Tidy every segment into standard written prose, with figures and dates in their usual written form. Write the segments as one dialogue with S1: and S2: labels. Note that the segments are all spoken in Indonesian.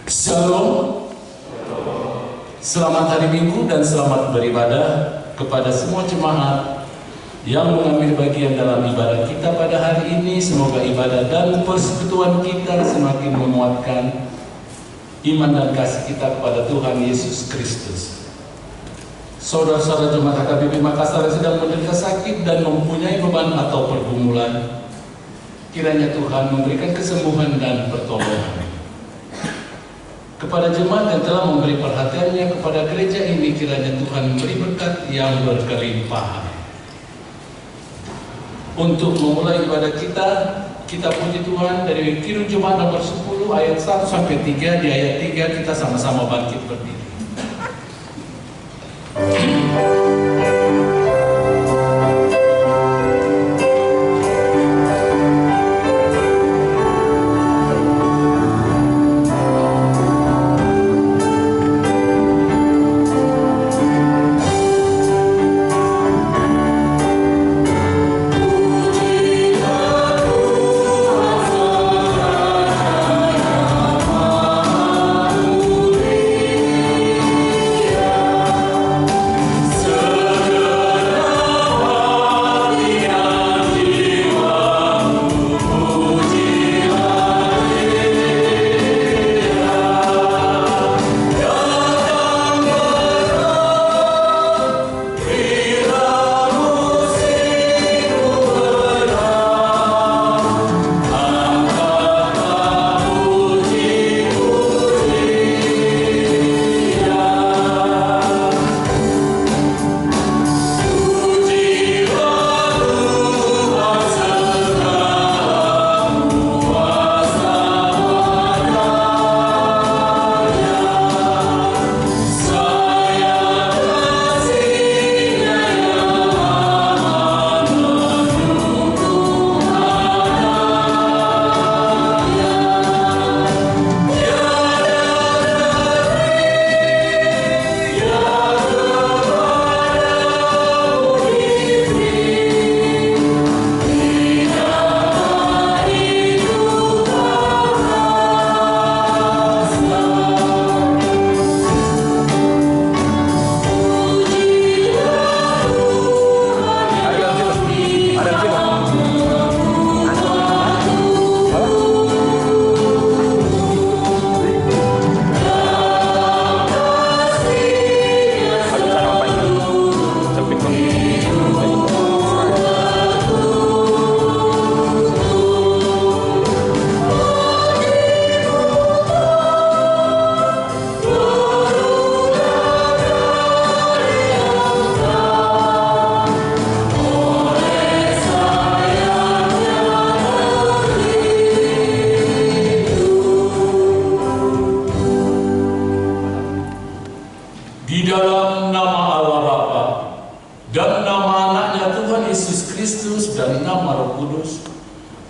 S1: Shalom. Selamat hari Minggu dan selamat beribadah kepada semua jemaat yang mengambil bagian dalam ibadah kita pada hari ini. Semoga ibadah dan persekutuan kita semakin menguatkan iman dan kasih kita kepada Tuhan Yesus Kristus. Saudara-saudara jemaat HKBP Makassar yang sedang menderita sakit dan mempunyai beban atau pergumulan, kiranya Tuhan memberikan kesembuhan dan pertolongan. Kepada jemaat yang telah memberi perhatiannya kepada gereja ini, kiranya Tuhan memberi berkat yang berkelimpahan. Untuk memulai ibadah kita puji Tuhan dari Kirun Jemaat nomor 10 ayat 1 sampai 3. Di ayat 3 kita sama-sama bangkit berdiri.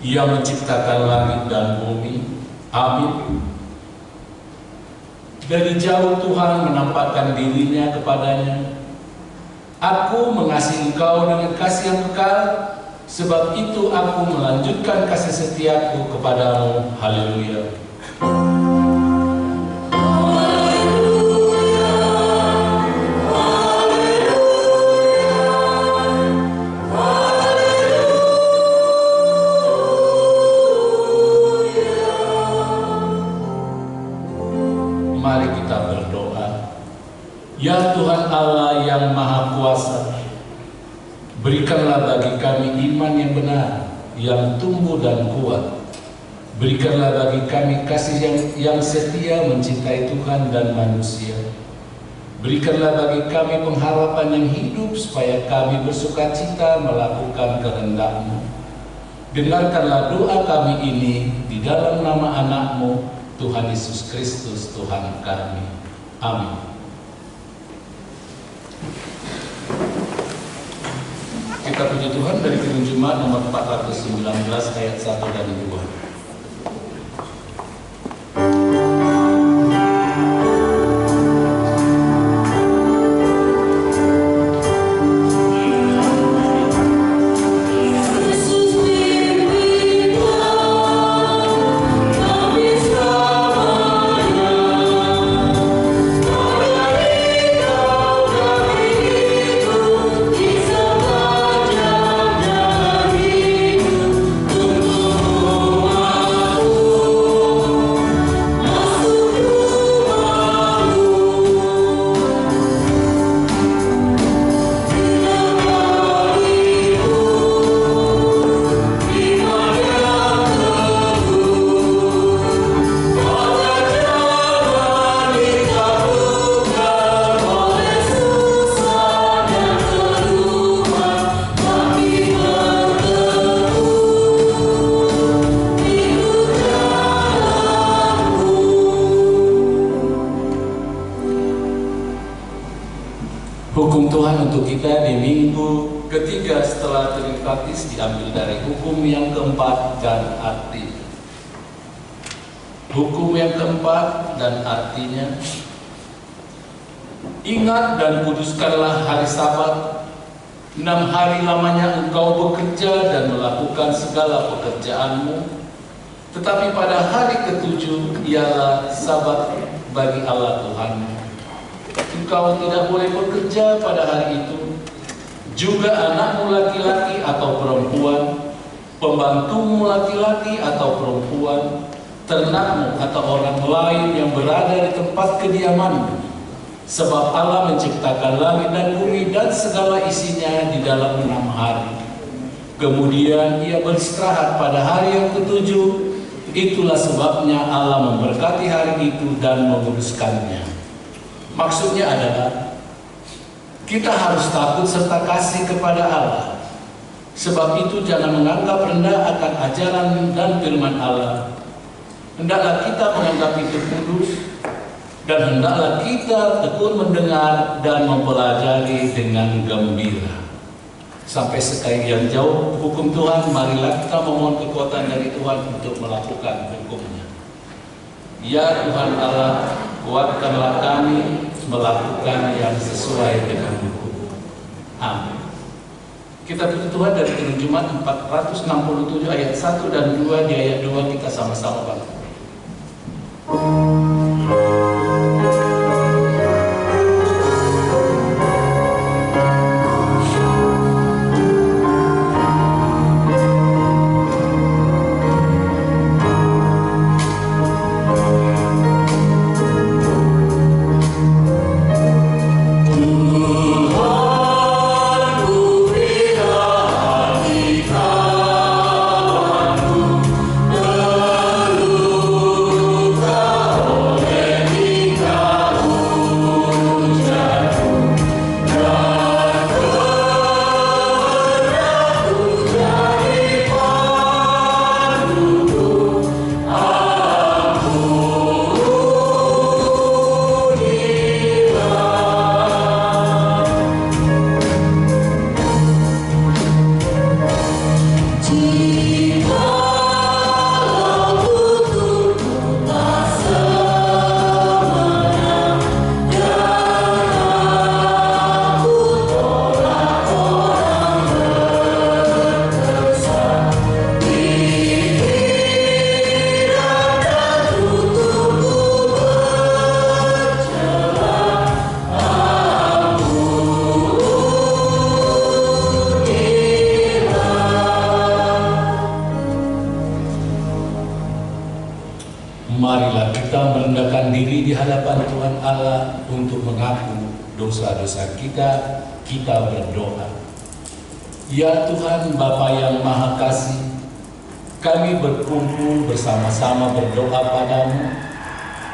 S1: Yang menciptakan langit dan bumi. Amin. Dari jauh Tuhan menampakkan dirinya kepadanya. Aku mengasihi engkau dengan kasih yang kekal, sebab itu aku melanjutkan kasih setiaku kepadamu. Haleluya. Ya Tuhan Allah yang Maha Kuasa, berikanlah bagi kami iman yang benar, yang tumbuh dan kuat. Berikanlah bagi kami kasih yang setia mencintai Tuhan dan manusia. Berikanlah bagi kami pengharapan yang hidup, supaya kami bersukacita melakukan kehendak-Mu. Dengarkanlah doa kami ini di dalam nama anak-Mu, Tuhan Yesus Kristus, Tuhan kami. Amin. Kita puji Tuhan dari Kirun Jemaat nomor 419 ayat 1 dan 2.
S2: Yesus
S1: Tuhan untuk kita di minggu ketiga setelah Trinitatis diambil dari hukum yang keempat dan arti. Hukum yang keempat dan artinya, ingat dan kuduskanlah hari Sabat. 6 hari lamanya engkau bekerja dan melakukan segala pekerjaanmu, tetapi pada hari ke-7 ialah Sabat bagi Allah Tuhanmu. Engkau tidak boleh bekerja pada hari itu, juga anakmu laki-laki atau perempuan, pembantumu laki-laki atau perempuan, ternakmu atau orang lain yang berada di tempat kediamanmu. Sebab Allah menciptakan langit dan bumi dan segala isinya di dalam 6 hari. Kemudian ia beristirahat pada hari yang ke-7. Itulah sebabnya Allah memberkati hari itu dan menguduskannya. Maksudnya adalah kita harus takut serta kasih kepada Allah. Sebab itu jangan menganggap rendah akan ajaran dan firman Allah. Hendaklah kita menganggap itu kudus, dan hendaklah kita tekun mendengar dan mempelajari dengan gembira. Sampai sekian jauh hukum Tuhan, marilah kita memohon kekuatan dari Tuhan untuk melakukan hukumnya. Ya Tuhan Allah, kuatkanlah kami melakukan yang sesuai dengan hukum. Amin. Kita puji Tuhan dari Turun Jumat 467 ayat 1 dan 2. Di ayat 2 kita sama-sama baca. Marilah kita merendahkan diri di hadapan Tuhan Allah untuk mengaku dosa-dosa kita. Kita berdoa. Ya Tuhan Bapa yang Maha Kasih, kami berkumpul bersama-sama berdoa padamu,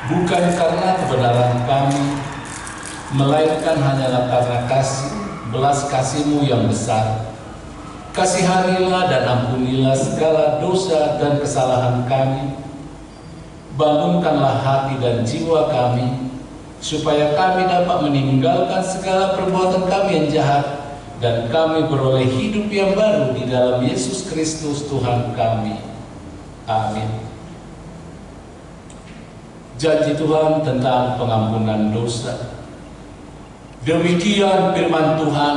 S1: bukan karena kebenaran kami, melainkan hanyalah karena belas kasih-Mu yang besar. Kasihanilah dan ampunilah segala dosa dan kesalahan kami. Bangunkanlah hati dan jiwa kami, supaya kami dapat meninggalkan segala perbuatan kami yang jahat, dan kami beroleh hidup yang baru di dalam Yesus Kristus Tuhan kami. Amin. Janji Tuhan tentang pengampunan dosa. Demikian firman Tuhan,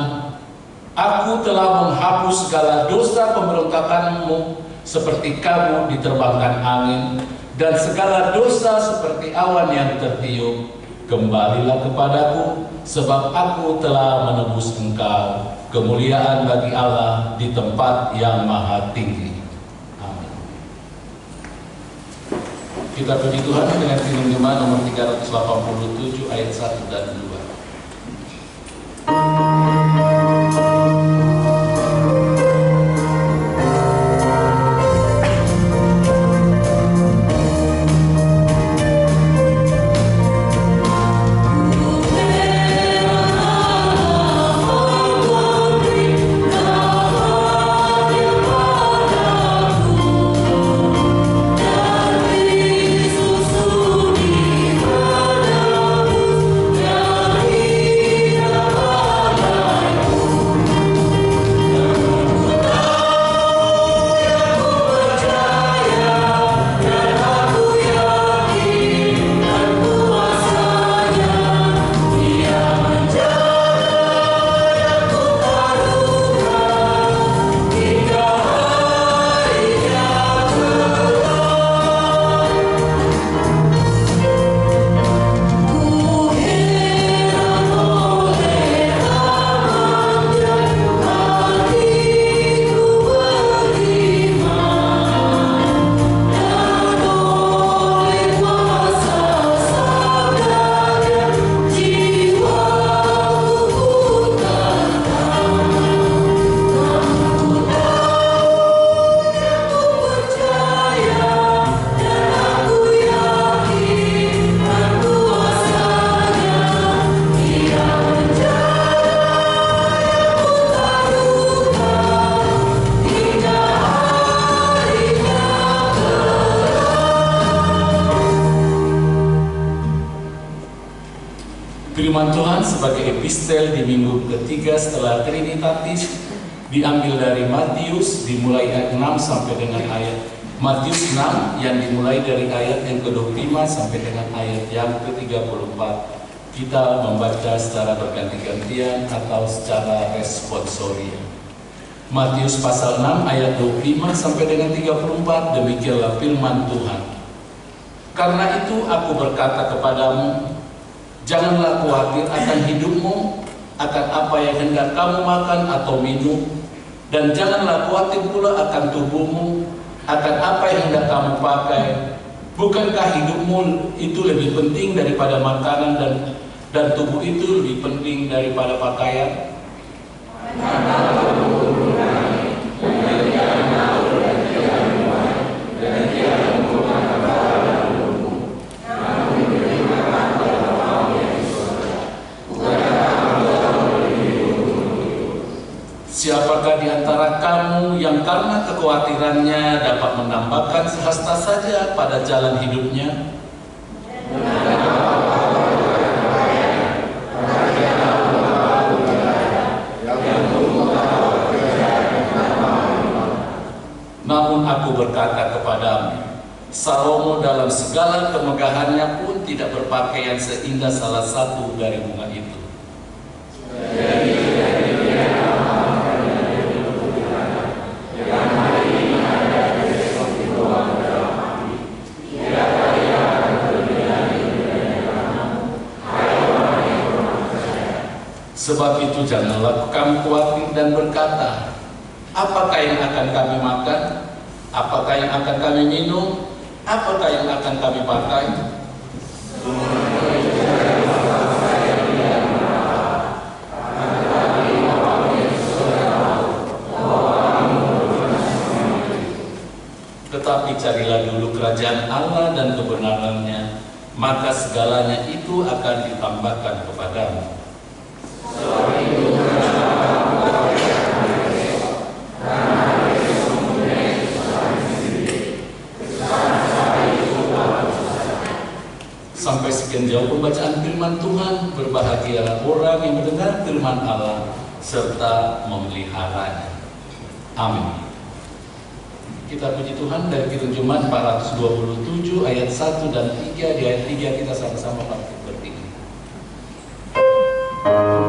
S1: Aku telah menghapus segala dosa pemberontakanmu seperti kabut diterbangkan angin, dan segala dosa seperti awan yang tertiup. Kembalilah kepadaku, sebab aku telah menebus engkau. Kemuliaan bagi Allah di tempat yang maha tinggi. Amin. Kita puji Tuhan dengan firman Jumat nomor 387 ayat 1 dan 2.
S2: Yeah.
S1: Firman Tuhan sebagai epistel di minggu ketiga setelah Trinitatis diambil dari Matius, dimulai ayat 6 sampai dengan ayat Matius 6 yang dimulai dari ayat yang ke-25 sampai dengan ayat yang ke-34. Kita membaca secara berganti-gantian atau secara responsorial. Matius pasal 6 ayat 25 sampai dengan 34, demikianlah firman Tuhan. Karena itu aku berkata kepadamu, janganlah khawatir akan hidupmu, akan apa yang hendak kamu makan atau minum, dan janganlah khawatir pula akan tubuhmu, akan apa yang hendak kamu pakai. Bukankah hidupmu itu lebih penting daripada makanan dan tubuh itu lebih penting daripada pakaian? Siapakah di antara kamu yang karena kekhawatirannya dapat menambahkan sehasta saja pada jalan hidupnya? Namun aku berkata kepadamu, Salomo dalam segala kemegahannya pun tidak berpakaian seindah salah satu dari bunga itu. Sebab itu janganlah kamu khawatir dan berkata, apakah yang akan kami makan? Apakah yang akan kami minum? Apakah yang akan kami pakai? Tetapi carilah dulu kerajaan Allah dan kebenarannya, maka segalanya itu akan ditambahkan kepadamu. Sampai sekian jauh pembacaan firman Tuhan. Berbahagialah orang yang mendengar firman Allah serta memeliharanya. Amin. Kita puji Tuhan dari Kitab Jumat 427 ayat 1 dan 3. Di ayat 3 kita sama-sama bangkit berdiri.
S2: Cerita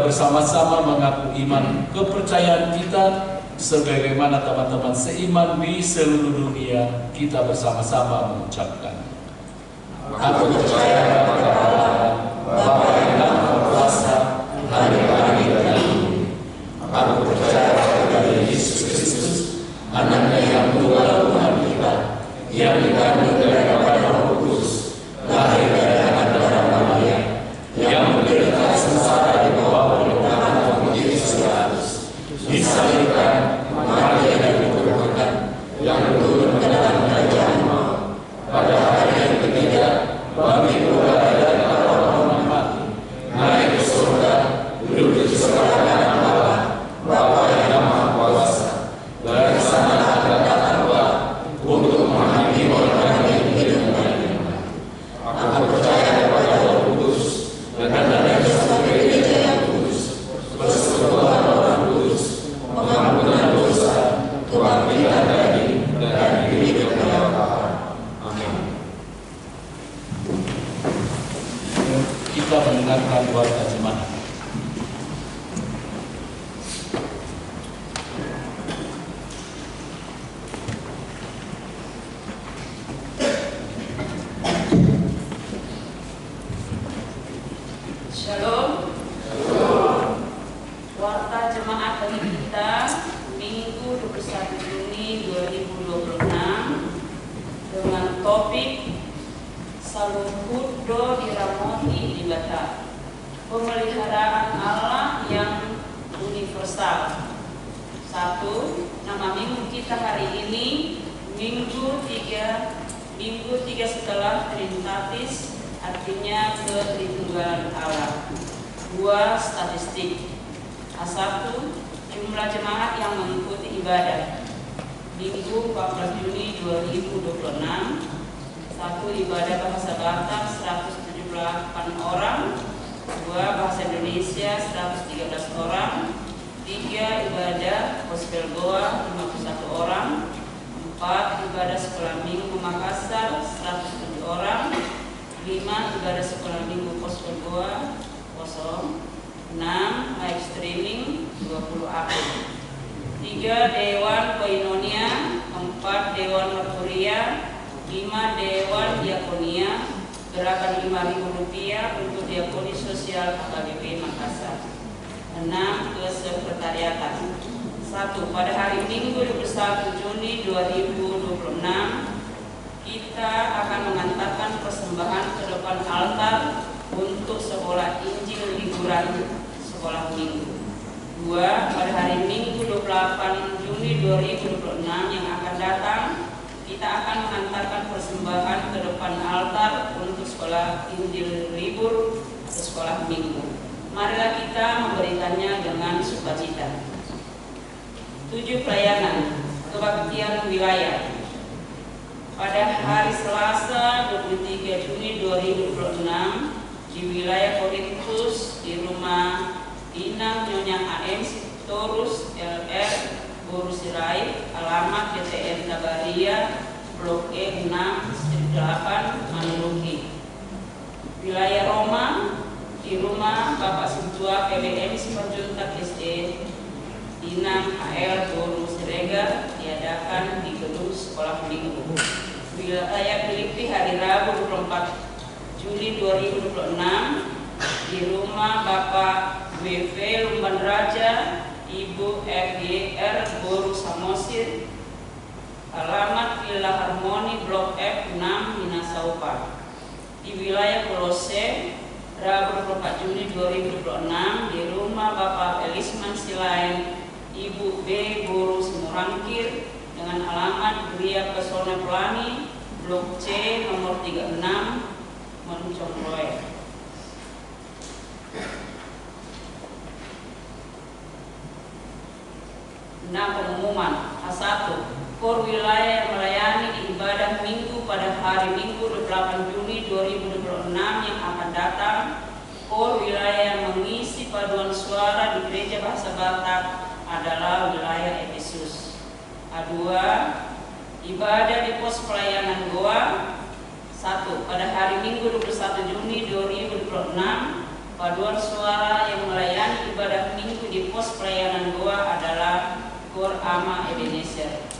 S1: bersama-sama mengaku iman kepercayaan kita sebagaimana teman-teman seiman di seluruh dunia. Kita bersama-sama mengucapkan, aku percaya kepada Allah, Bapa yang Maha Kuasa, Hari langit dan bumi. Aku percaya kepada Yesus Kristus, Anaknya yang tunggal Tuhan kita, yang dikandung dari Roh Kudus, lahir dari anak darah Maria, yang menderita sengsara di bawah pemerintahan Pontius Pilatus, disalibkan, mati dan dikuburkan, yang turun ke dalam kerajaan maut. Pada hari yang ketiga, bangkit kembali dari orang-orang mati, naik ke surga, duduk di sebelah kanan Allah, Bapa yang Maha Kuasa. Dari sana akan datang Allah untuk menghakimi orang yang hidup dan yang mati. Aku percaya kepada Roh Kudus dan dari satu gereja yang kudus, persekutuan orang kudus, pengampunan dosa, kebangkitan daging, dan hidup yang kekal. Amin. Kita mendengarkan warta jemaat.
S2: Shalom. Warta jemaat bagi kita Minggu 21 Juni 2026 dengan topik Saluhudo Diramoti Ibada, pemeliharaan Allah yang universal. 1. Nama minggu kita hari ini Minggu 3 setelah Trinitatis, artinya ketritunggalan Allah. 2. Statistik. A1. Jumlah jemaat yang mengikuti ibadah Minggu 14 Juni 2026. 1. Ibadah bahasa Batak 178 orang. 2. Bahasa Indonesia 113 orang. 3. Ibadah Gospel Goa 51 orang. 4. Ibadah Sekolah Minggu Makassar 107 orang. 5. Ibadah Sekolah Minggu Gospel Goa kosong. 6. Live streaming 20 April. 3. Dewan Koinonia. 4. Dewan Merkuria. 5. Dewan Diakonia. Gerakan Rp5.000 untuk diakoni sosial KBP Makassar. 6. Kesekretariatan. 1. Pada hari Minggu 21 Juni 2026 kita akan mengantarkan persembahan ke depan altar untuk sekolah Injil liburan sekolah Minggu. 2. Pada hari Minggu 28 Juni 2026 yang akan datang, kita akan mengantarkan persembahan ke depan altar untuk sekolah Injil libur ke sekolah Minggu. Marilah kita memberikannya dengan sukacita. 7. Pelayanan kebaktian wilayah. Pada hari Selasa 23 Juni 2026 di wilayah Korintus di rumah Inang Nyonya AM Sitorus LR Guru Sirai, alamat DTN Tabaria, Blok E 6, Strip 8, Manuruki. Wilayah Roma di rumah Bapak Sintua PBM Sipanjuntak SD Inang AL Guru Siregar diadakan di gedung sekolah Minggu. Wilayah Filipi hari Rabu 24 Juli 2026 di rumah Bapak WV Lumban Raja, Ibu FYR Guru Samosir, alamat Villa Harmoni Blok F 6 Minasaupa. Di wilayah Kolose Rabu 24 Juni 2026 di rumah Bapak Elisman Silain, Ibu B Guru Semurangkir dengan alamat Gria Pesona Pelani Blok C nomor 36 Moncongloe. Nah, pengumuman A1. Kor wilayah yang melayani di ibadah Minggu pada hari Minggu 28 Juni 2026 yang akan datang, kor wilayah yang mengisi paduan suara di Gereja Bahasa Batak adalah wilayah Efesus. A2. Ibadah di pos pelayanan Goa. 1. Pada hari Minggu 21 Juni 2026 Paduan suara yang melayani ibadah minggu di pos pelayanan Goa adalah Kor Ama Ebenezer.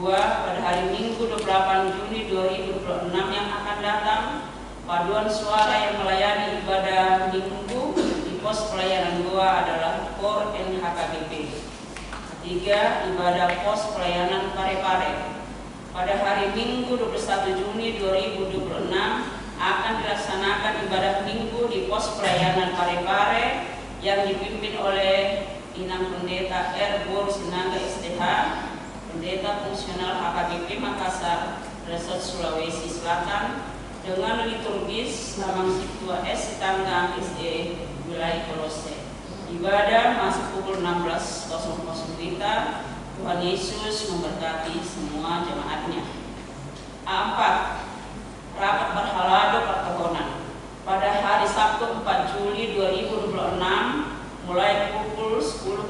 S2: 2. Pada hari Minggu 28 Juni 2026 yang akan datang, paduan suara yang melayani ibadah minggu di pos pelayanan Goa adalah Kor NHKBP. 3. Ibadah pos pelayanan Parepare. Pada hari Minggu 21 Juni 2026 akan dilaksanakan ibadah minggu di pos pelayanan Parepare yang dipimpin oleh Inang Pendeta R. Bor Sinaga STH, Pendeta Fungsional HKBP Makassar, Resort Sulawesi Selatan, dengan liturgis Lamang Situa S. Tanggang SE Wilayah Kolose. Ibadah masuk pukul 16.00 WITA. Tuhan Yesus memberkati semua jemaatnya. 4. Rapat Berhalado Pertohonan. Pada hari Sabtu 4 Juli 2026 mulai pukul 10.00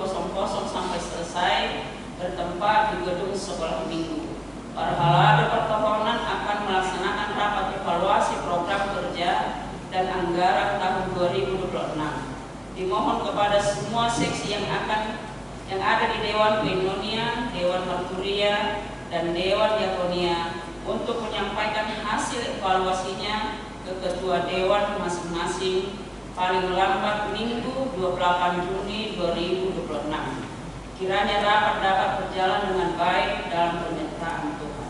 S2: sampai selesai bertempat di gedung sekolah minggu. Berhalado Pertohonan akan melaksanakan rapat evaluasi program kerja dan anggaran tahun 2026. Dimohon kepada semua seksi yang ada di Dewan Koinonia, Dewan Marturia, dan Dewan Diakonia untuk menyampaikan hasil evaluasinya ke Ketua Dewan masing-masing paling lambat Minggu 28 Juni 2026. Kiranya rapat dapat berjalan dengan baik dalam penyertaan Tuhan.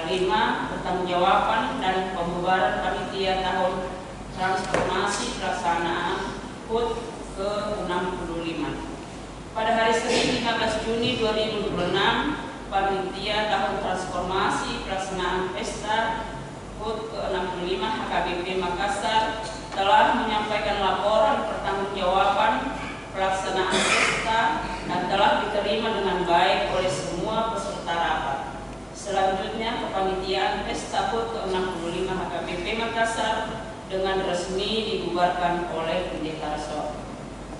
S2: 5. Pertanggungjawaban dan pembubaran panitia tahun transformasi pelaksanaan HUT ke-65. Pada hari Senin 15 Juni 2026, panitia tahun transformasi pelaksanaan pesta HUT ke-65 HKBP Makassar telah menyampaikan laporan pertanggungjawaban pelaksanaan pesta dan telah diterima dengan baik oleh semua peserta rapat. Selanjutnya, kepanitiaan pesta HUT ke-65 HKBP Makassar dengan resmi dibubarkan oleh Pendeta Resort.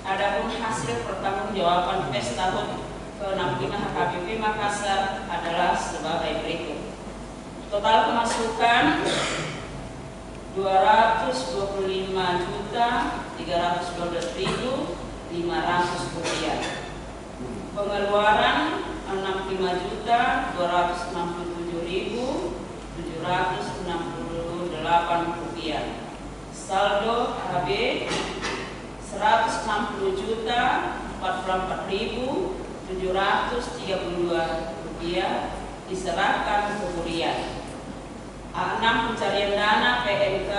S2: Adapun hasil pertanggungjawaban pesta HUT ke-65 HKBP Makassar adalah sebagai berikut. Total pemasukan 225.312.500 rupiah. Pengeluaran 65.267.768 rupiah. Saldo HB 160.044.732 rupiah diserahkan ke Burian. A6 pencarian dana PMK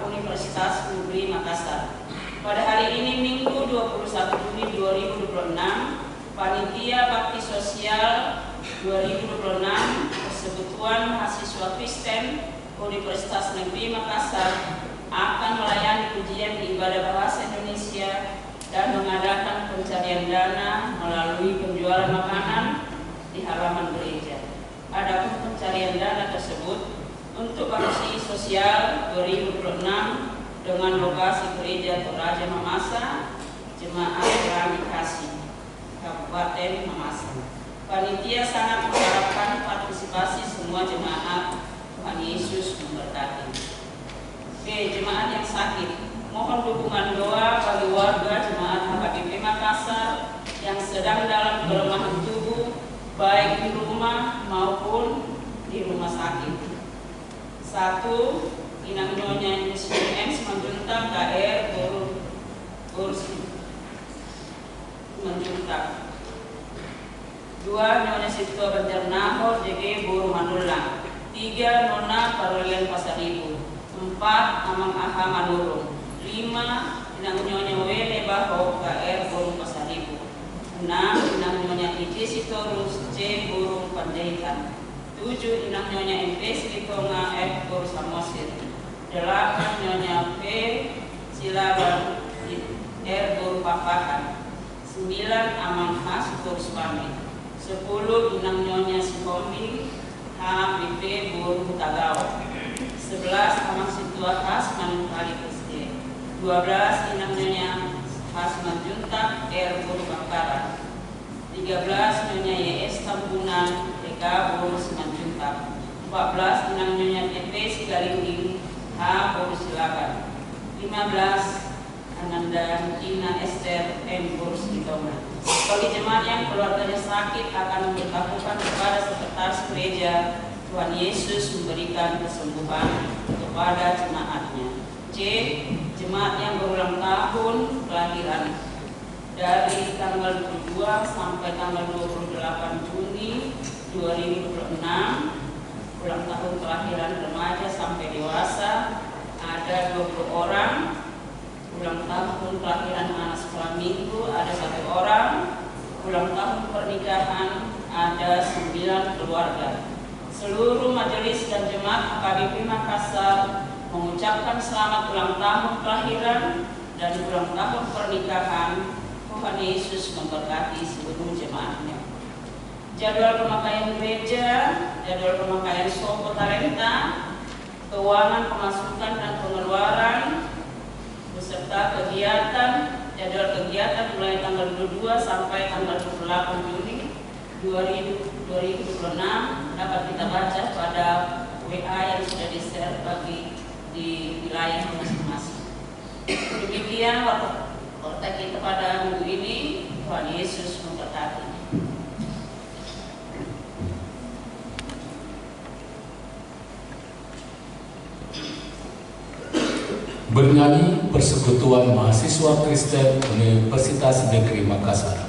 S2: Universitas Negeri Makassar. Pada hari ini Minggu 21 Juni 2026, Panitia Bakti Sosial 2026 Persekutuan Mahasiswa Kristen Universitas Negeri Makassar akan melayani ujian di ibadah bahasa Indonesia dan mengadakan pencarian dana melalui penjualan makanan di halaman gereja. Adapun pencarian dana tersebut untuk bakti sosial 2026 dengan lokasi gereja Toraja Mamasa, Jemaat Keramik Kasih, Kabupaten Mamasa. Panitia sangat mengharapkan partisipasi semua jemaat. Tuhan Yesus memberkati. B. Jemaat yang sakit. Mohon dukungan doa bagi warga jemaat HKBP Makassar yang sedang dalam kelemahan tubuh, baik di rumah maupun di rumah sakit. 1. Inang Nyonya M. Simanjuntak KR Bor Simanjuntak. 2. Nyonya Situa Banjarnahor JG Buru Manulang. 3. Nona Parolian Pasaribu. 4. Amang Aha Manurung. 5. Inang Nyonya Wele Baho KR Buru Pasaribu. 6. Inang Nyonya IJ Sitorus C Buru Panjaitan. 7. Inang Nyonya MP Silitonga F Buru Samosir. 8. Nyonya P Silaban R Buru Papakan. 9. Amang H Buru Suami. 10. Inang Nyonya Sikombi H BP Buru Tagawa. 11. Amang Situa Khas Manukali SD. 12. Inang Nyonya Khas Manjuntak R Buru Bangkaran. 13. Nyonya YS Tambunan TK Buru Simanjuntak. 14. Inang Nyonya TP Sigalingging H Buru Silakan. 15. Ananda Ina Esther M. Burs Ditonga. Bagi jemaat yang keluarganya sakit akan memberitahukan kepada sekretaris gereja, Tuhan Yesus memberikan kesembuhan kepada jemaatnya. C. Jemaat yang berulang tahun kelahiran dari tanggal 22 sampai tanggal 28 Juni 2026, ulang tahun kelahiran remaja sampai dewasa ada 20 orang, ulang tahun kelahiran anak sekolah minggu ada 1 orang, ulang tahun pernikahan ada 9 keluarga. Seluruh majelis dan jemaat HKBP Makassar mengucapkan selamat ulang tahun kelahiran dan ulang tahun pernikahan. Tuhan Yesus memberkati seluruh jemaatnya. Jadwal pemakaian gereja, jadwal pemakaian Sopo Talenta, keuangan pemasukan dan pengeluaran, beserta kegiatan, jadwal kegiatan mulai tanggal 22 sampai tanggal 28 Juni 2026 dapat kita baca pada WA yang sudah di-share bagi di wilayah masing-masing. Demikian waktu kita pada minggu ini. Tuhan Yesus memberkati.
S1: Bernyanyi Persekutuan Mahasiswa Kristen Universitas Negeri Makassar.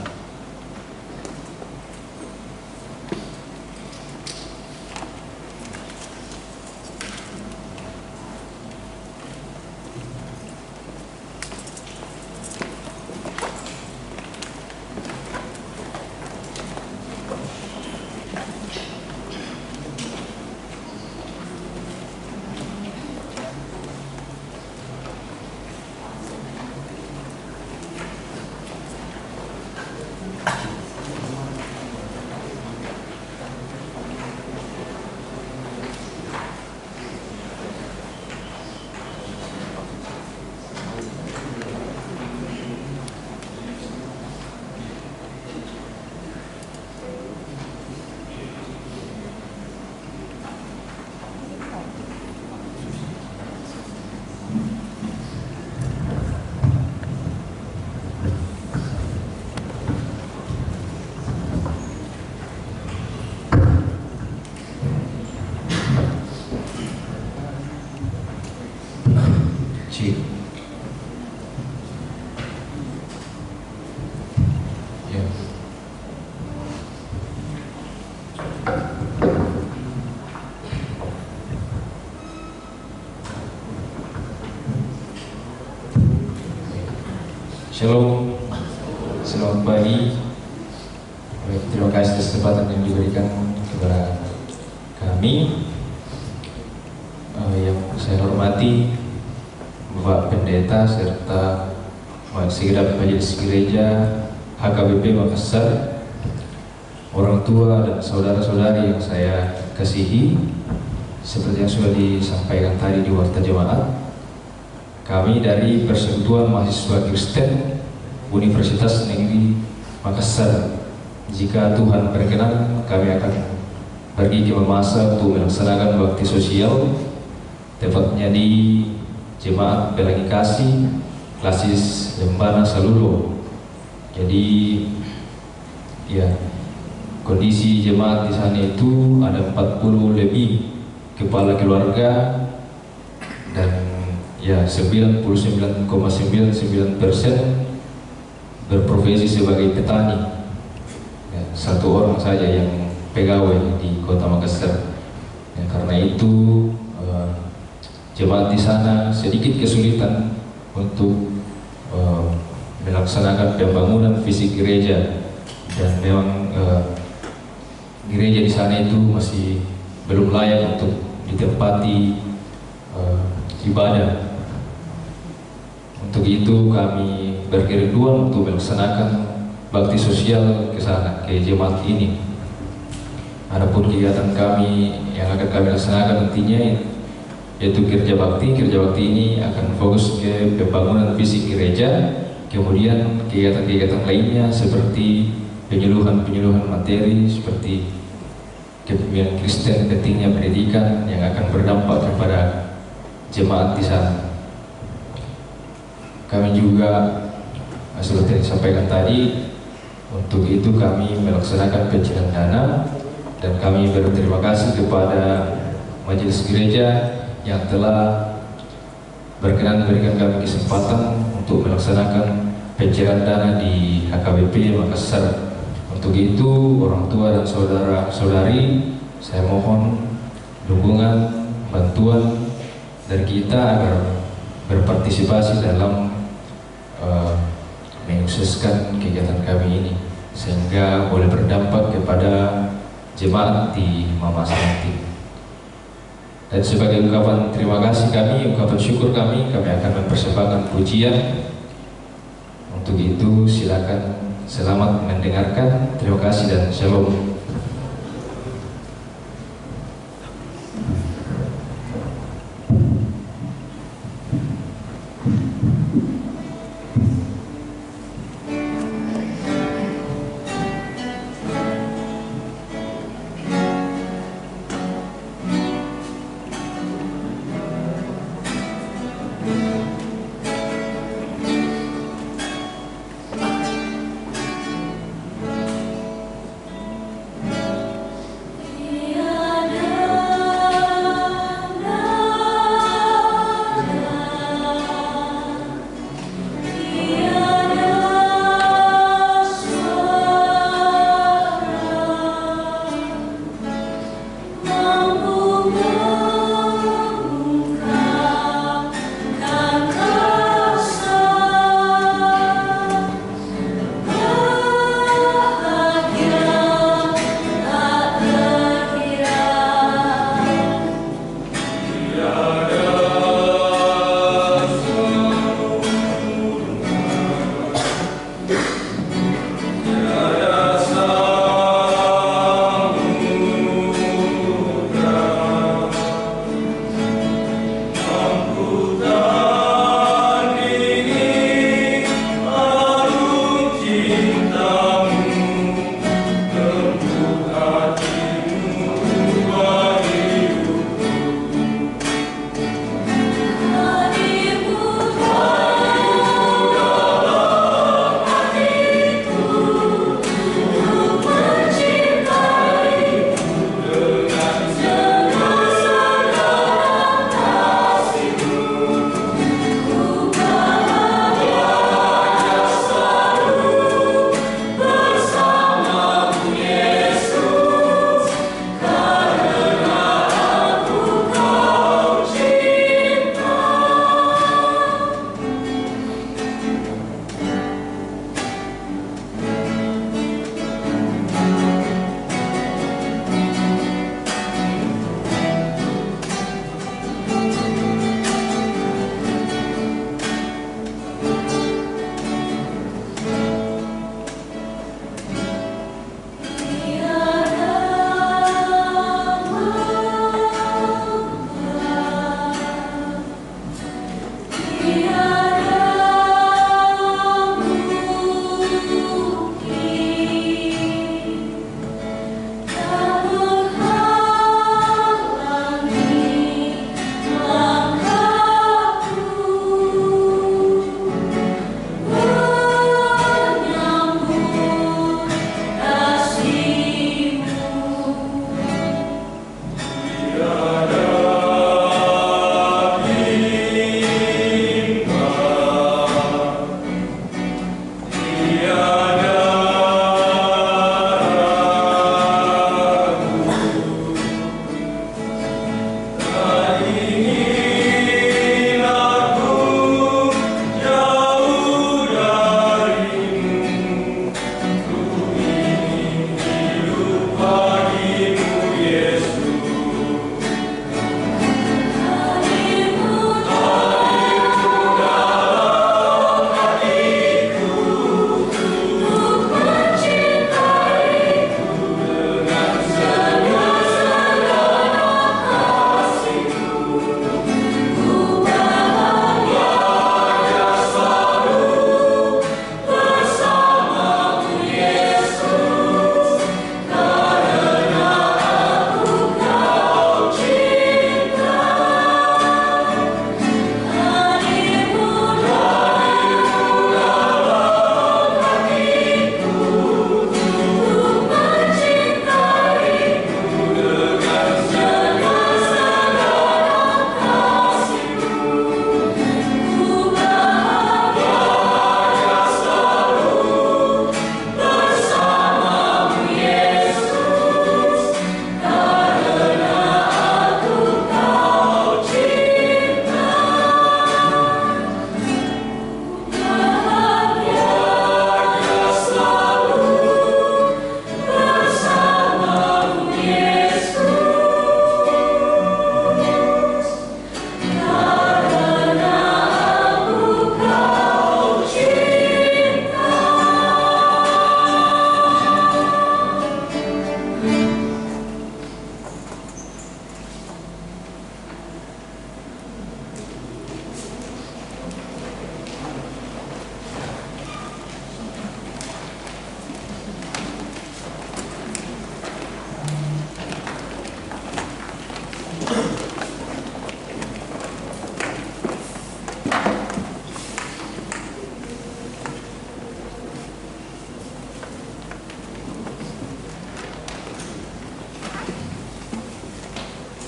S3: Shalom, selamat pagi. Terima kasih atas kesempatan yang diberikan kepada kami. Yang saya hormati Bapak Pendeta serta segenap majelis gereja HKBP Makassar, orang tua dan saudara-saudari yang saya kasihi. Seperti yang sudah disampaikan tadi di warta jemaat, kami dari Persekutuan Mahasiswa Kristen Universitas Negeri Makassar, jika Tuhan berkenan, kami akan pergi ke Mamasa untuk melaksanakan bakti sosial, tepatnya di Jemaat Pelangi Kasih, Klasis Lembana Salulo. Jadi, ya, kondisi jemaat di sana itu ada 40 lebih kepala keluarga dan ya 99,99% berprofesi sebagai petani. Ya, 1 orang saja yang pegawai di Kota Makassar. Ya, karena itu jemaat di sana sedikit kesulitan untuk melaksanakan pembangunan fisik gereja, dan memang gereja di sana itu masih belum layak untuk ditempati ibadah. Untuk itu kami berkerinduan untuk melaksanakan bakti sosial ke sana, ke jemaat ini. Adapun kegiatan kami yang akan kami laksanakan nantinya yaitu kerja bakti. Kerja bakti ini akan fokus ke pembangunan fisik gereja, kemudian kegiatan-kegiatan lainnya seperti penyuluhan materi seperti kepemimpinan Kristen, pentingnya pendidikan yang akan berdampak kepada jemaat di sana. kami juga seperti yang disampaikan tadi, untuk itu kami melaksanakan pencairan dana, dan kami berterima kasih kepada Majelis Gereja yang telah berkenan memberikan kami kesempatan untuk melaksanakan pencairan dana di HKBP Makassar. Untuk itu, orang tua dan saudara-saudari, saya mohon dukungan, bantuan dari kita agar berpartisipasi dalam menyukseskan kegiatan kami ini, sehingga boleh berdampak kepada jemaat di Mamas nanti. Dan sebagai ungkapan terima kasih kami, ungkapan syukur kami akan mempersembahkan pujian. Untuk itu silakan, selamat mendengarkan. Terima kasih dan shalom.
S4: Mampu mengungkapkan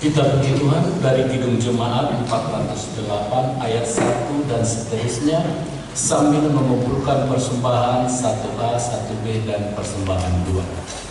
S1: Kita puji Tuhan dari Kidung Jemaat 408 ayat 1 dan seterusnya sambil mengumpulkan persembahan 1A, 1B dan persembahan 2.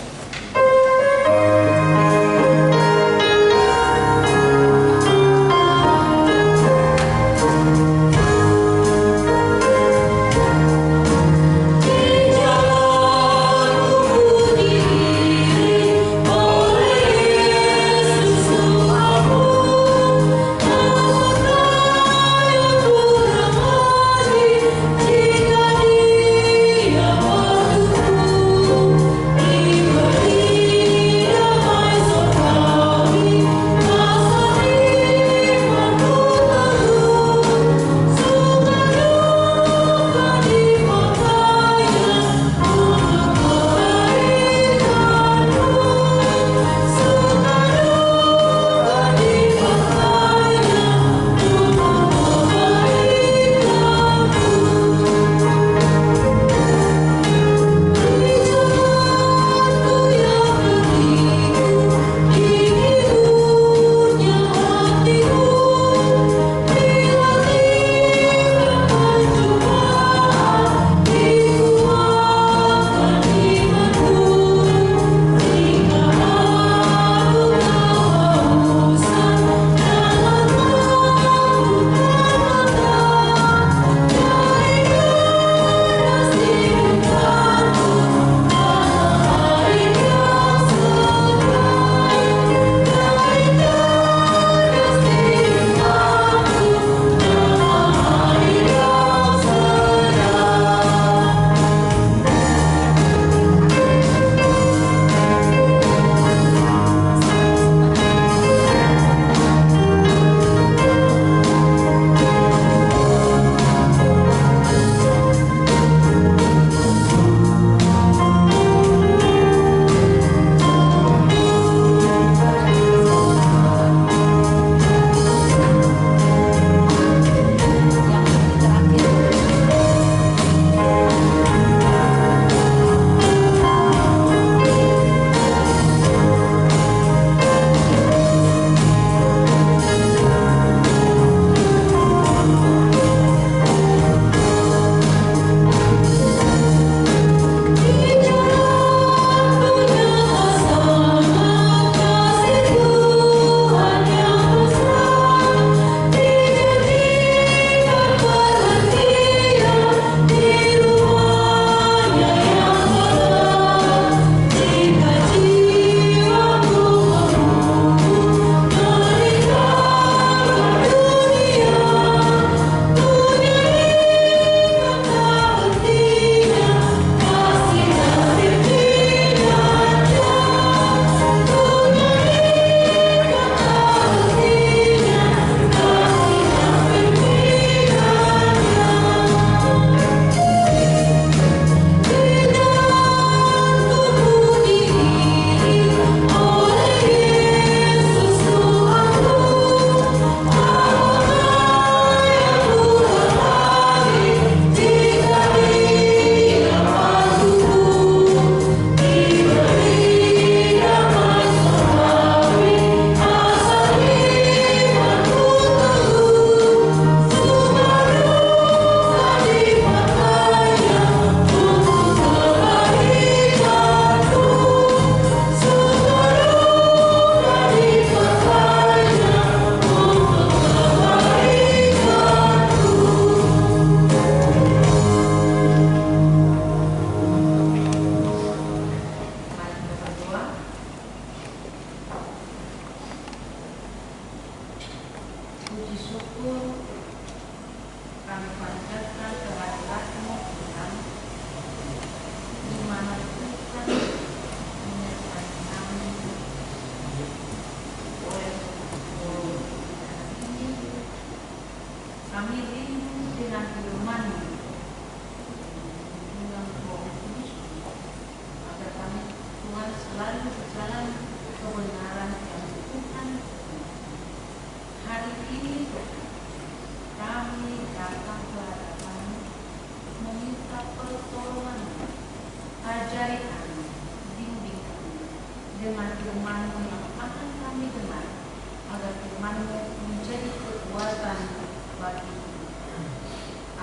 S4: dengan firman-Mu yang akan kami dengar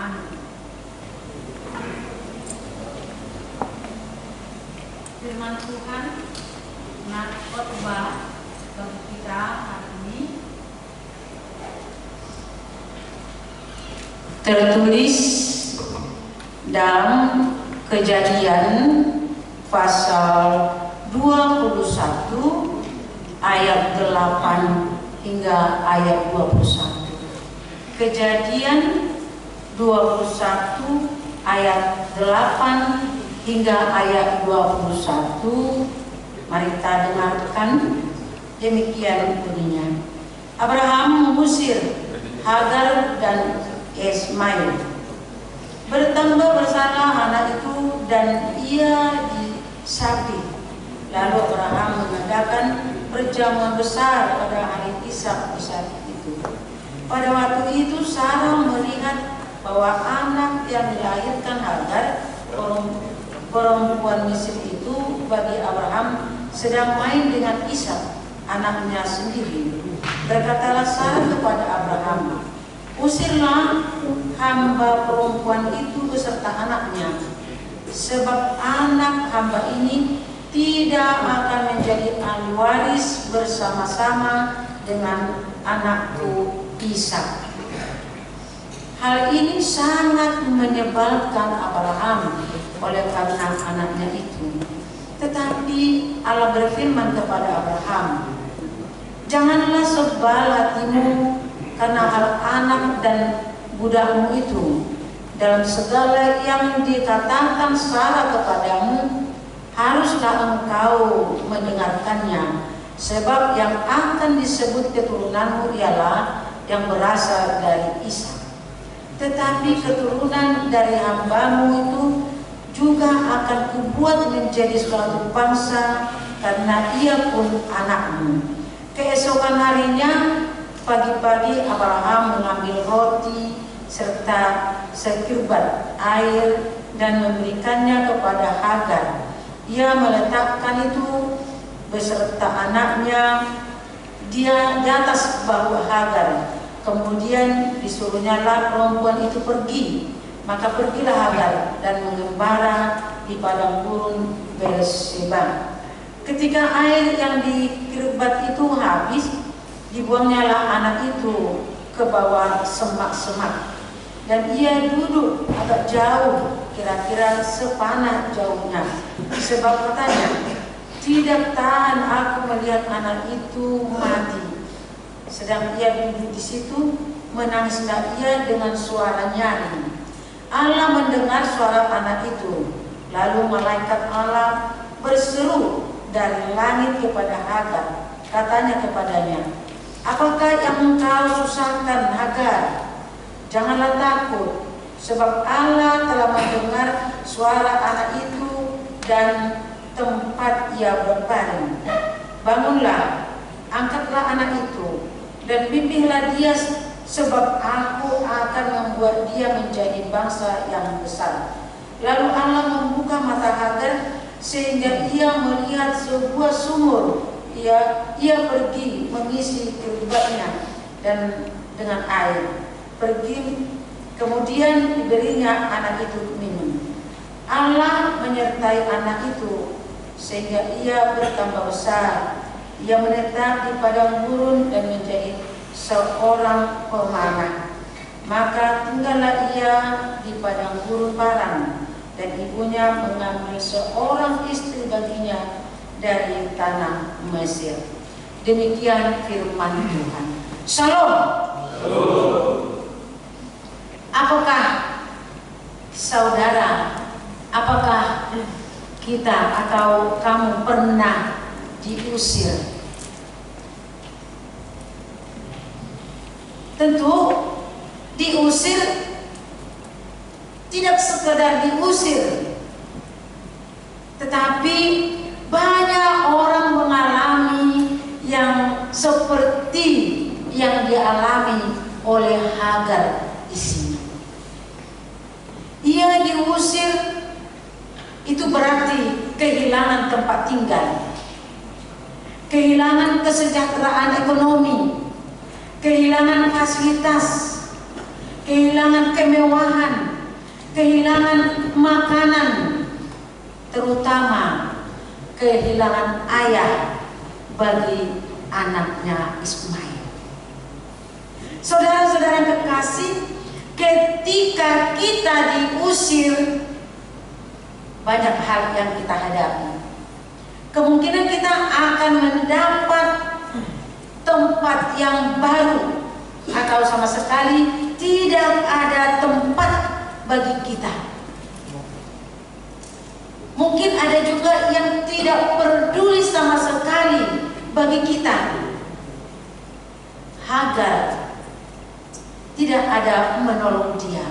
S4: Amin. Firman Tuhan mengenai khotbah bagi kita hari ini tertulis dalam Kejadian pasal 21 ayat 8 hingga ayat 21. Kejadian 21 ayat 8 hingga ayat 21. Mari kita dengarkan. Demikian bunyinya. Abraham mengusir Hagar dan Ismail. Bertambah bersalah anak itu dan ia disabit. Lalu Abraham mengadakan perjamuan besar pada hari Ishak di saat itu. Pada waktu itu Sarah melihat bahwa anak yang dilahirkan Hagar, perempuan Mesir itu, bagi Abraham sedang main dengan Ishak, anaknya sendiri. Berkatalah Sarah kepada Abraham, usirlah hamba perempuan itu beserta anaknya, sebab anak hamba ini tidak akan menjadi ahli waris bersama-sama dengan anakku Ishak. Hal ini sangat menyebalkan Abraham oleh karena anaknya itu. Tetapi Allah berfirman kepada Abraham, janganlah sebal hatimu karena hal anak dan budakmu itu. Dalam segala yang dikatakan Sarah kepadamu, haruslah engkau mendengarkannya, sebab yang akan disebut keturunanmu ialah yang berasal dari Ishak. Tetapi keturunan dari hambamu itu juga akan kubuat menjadi suatu bangsa, karena ia pun anakmu. Keesokan harinya, pagi-pagi Abraham mengambil roti serta sekirbat air dan memberikannya kepada Hagar. Ia meletakkan itu beserta anaknya di atas bahu Hagar. Kemudian disuruhnyalah perempuan itu pergi. Maka pergilah Hagar dan mengembara di padang gurun Berseba. Ketika air yang dikirbat itu habis, dibuangnyalah anak itu ke bawah semak-semak, dan ia duduk agak jauh, kira-kira sepanah jauhnya, sebab katanya, tidak tahan aku melihat anak itu mati. Sedang ia duduk di situ, menangislah ia dengan suara nyaring. Allah mendengar suara anak itu. Lalu malaikat Allah berseru dari langit kepada Hagar. Katanya kepadanya, apakah yang engkau susahkan, Hagar? Janganlah takut, sebab Allah telah mendengar suara anak itu dan tempat ia berbaring. Bangunlah, angkatlah anak itu, dan bimbinglah dia, sebab aku akan membuat dia menjadi bangsa yang besar. Lalu Allah membuka mata Hagar sehingga ia melihat sebuah sumur. Ia pergi mengisi kirbatnya dan dengan air. Pergi, kemudian diberinya anak itu minum. Allah menyertai anak itu sehingga ia bertambah besar. Ia menetap di padang gurun dan menjadi seorang pemanah. Maka tinggallah ia di padang gurun Paran, dan ibunya mengambil seorang istri baginya dari tanah Mesir. Demikian firman Tuhan. Shalom. Apakah saudara, apakah kita atau kamu pernah diusir? Tentu diusir tidak sekedar diusir, tetapi banyak orang mengalami yang seperti yang dialami oleh Hagar di sini. Ia diusir, itu berarti kehilangan tempat tinggal, kehilangan kesejahteraan ekonomi, kehilangan fasilitas, kehilangan kemewahan, kehilangan makanan, terutama kehilangan ayah bagi anaknya Ismail. Saudara-saudara kekasih, ketika kita diusir, banyak hal yang kita hadapi. Kemungkinan kita akan mendapat tempat yang baru, atau sama sekali tidak ada tempat bagi kita. Mungkin ada juga yang tidak peduli sama sekali bagi kita. Hagar tidak ada menolong dia.